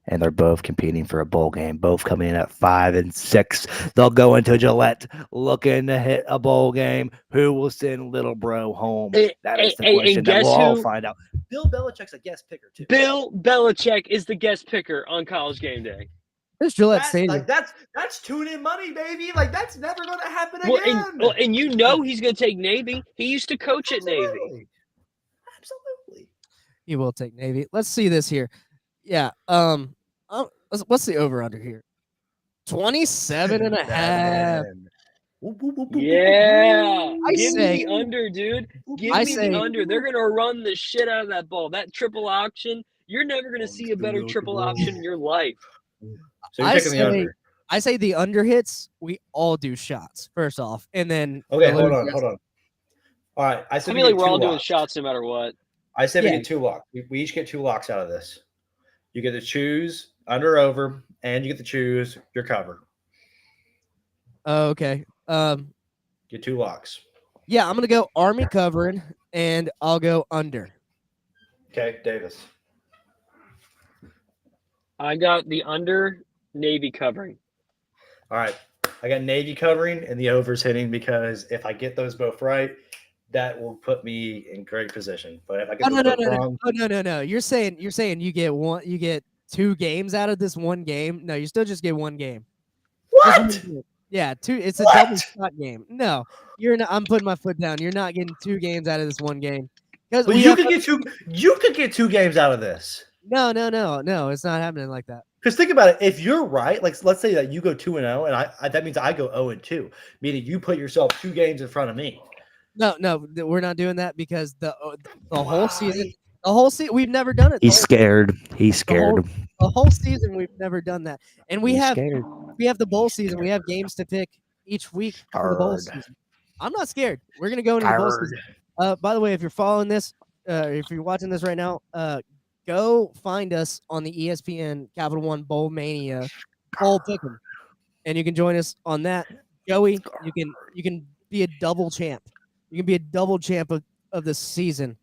And they're both competing for a bowl game, both coming in at 5 and 6. They'll go into Gillette looking to hit a bowl game. Who will send little bro home? That is the question that we'll all find out. Bill Belichick's a guest picker, too. Bill Belichick is the guest picker on College Game Day. There's Gillette Stadium. That's tune-in money, baby. Like, that's never going to happen again. And you know he's going to take Navy. He used to coach at Navy. Absolutely. He will take Navy. Let's see this here. Yeah. What's the over under here? 27.5. Yeah. Give say- me the under, dude. Give me the under. They're going to run the shit out of that ball. That triple option, you're never going to see a better triple option in your life. So you're taking the under. I say the under hits. We all do shots first off, and then Okay, hold on. All right, I feel like we're all doing shots no matter what. I said we get 2 locks. We each get 2 locks out of this. You get to choose under, over, and you get to choose your cover. Okay. Get 2 locks. Yeah, I'm gonna go Army covering, and I'll go under. Okay, Davis. I got the under, Navy covering. All right, I got Navy covering and the overs hitting because if I get those both right, that will put me in great position. But if I get wrong, no. You're saying you get 2 games out of this one game. No, you still just get 1 game. What? Yeah, 2. It's a double shot game. No, you're not. I'm putting my foot down. You're not getting 2 games out of this one game. But you could get 2. You could get 2 games out of this. No. It's not happening like that. Because think about it. If you're right, like let's say that you go 2-0, and I that means I go 0-2, meaning you put yourself 2 games in front of me. No, we're not doing that because the whole season, we've never done it. He's scared. The whole season, we've never done that, and we have the bowl season. We have games to pick each week for the bowl season. I'm not scared. We're gonna go into the bowl season. By the way, if you're following this, if you're watching this right now, go find us on the ESPN Capital One Bowl Mania Bowl Pick'em, and you can join us on that. Joey, you can be a double champ. You can be a double champ of the season.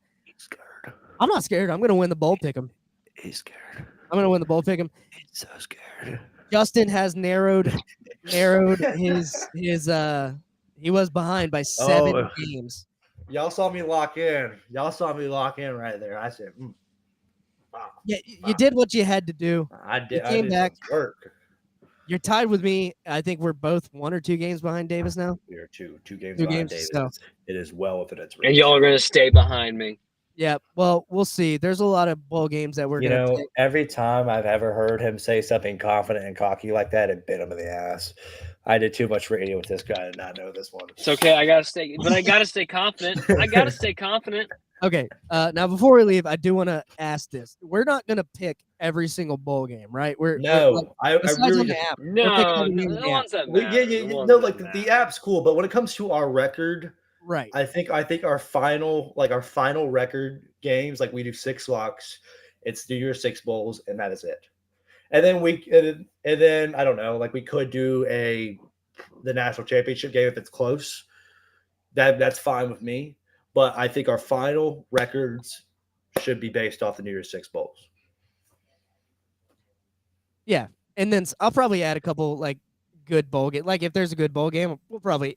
I'm not scared. I'm going to win the bowl pick'em. He's scared. I'm going to win the bowl pick'em. He's so scared. Justin has narrowed his he was behind by 7 games. Y'all saw me lock in. Right there. I said, wow. Yeah, you did what you had to do. I did. You came back. Work. You're tied with me. I think we're both 1 or 2 games behind Davis now. We are 2 games behind Davis. So. It is well within its reach. And y'all are going to stay behind me. Yeah, well, we'll see. There's a lot of bowl games that we're going to take. Every time I've ever heard him say something confident and cocky like that, it bit him in the ass. I did too much radio with this guy to not know this one. It's okay. I got to stay confident. I got to stay confident. Okay. Now, before we leave, I do want to ask this. We're not going to pick every single bowl game, right? I really the app. The app's cool, but when it comes to our record, right? I think our final record games, like we do 6 locks, it's New Year's 6 bowls, and that is it. And then I don't know, like we could do the national championship game if it's close. That's fine with me. but I think our final records should be based off the New Year's Six bowls. Yeah, and then I'll probably add a couple like good bowl game. Like if there's a good bowl game, we'll probably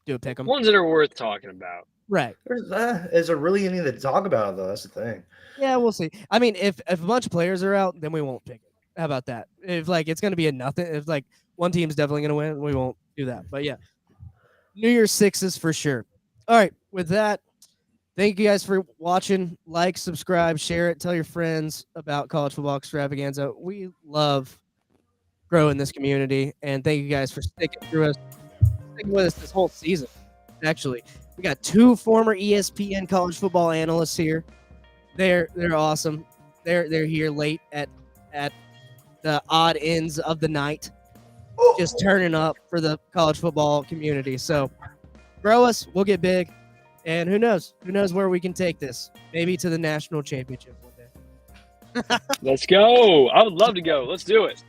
do a pick 'em. Ones that are worth talking about. Right. Is there really anything to talk about though? That's the thing. Yeah, we'll see. I mean, if a bunch of players are out, then we won't pick it. How about that? If like it's gonna be a nothing, if like one team's definitely gonna win, we won't do that. But yeah, New Year's Sixes for sure. All right, with that, thank you guys for watching. Like, subscribe, share it, tell your friends about College Football Extravaganza. We love growing this community, and thank you guys for sticking with us this whole season. Actually, we got 2 former ESPN college football analysts here. They're awesome. They're here late at the odd ends of the night, just turning up for the college football community. So grow us, we'll get big, and who knows where we can take this? Maybe to the national championship one day. Let's go. I would love to go. Let's do it.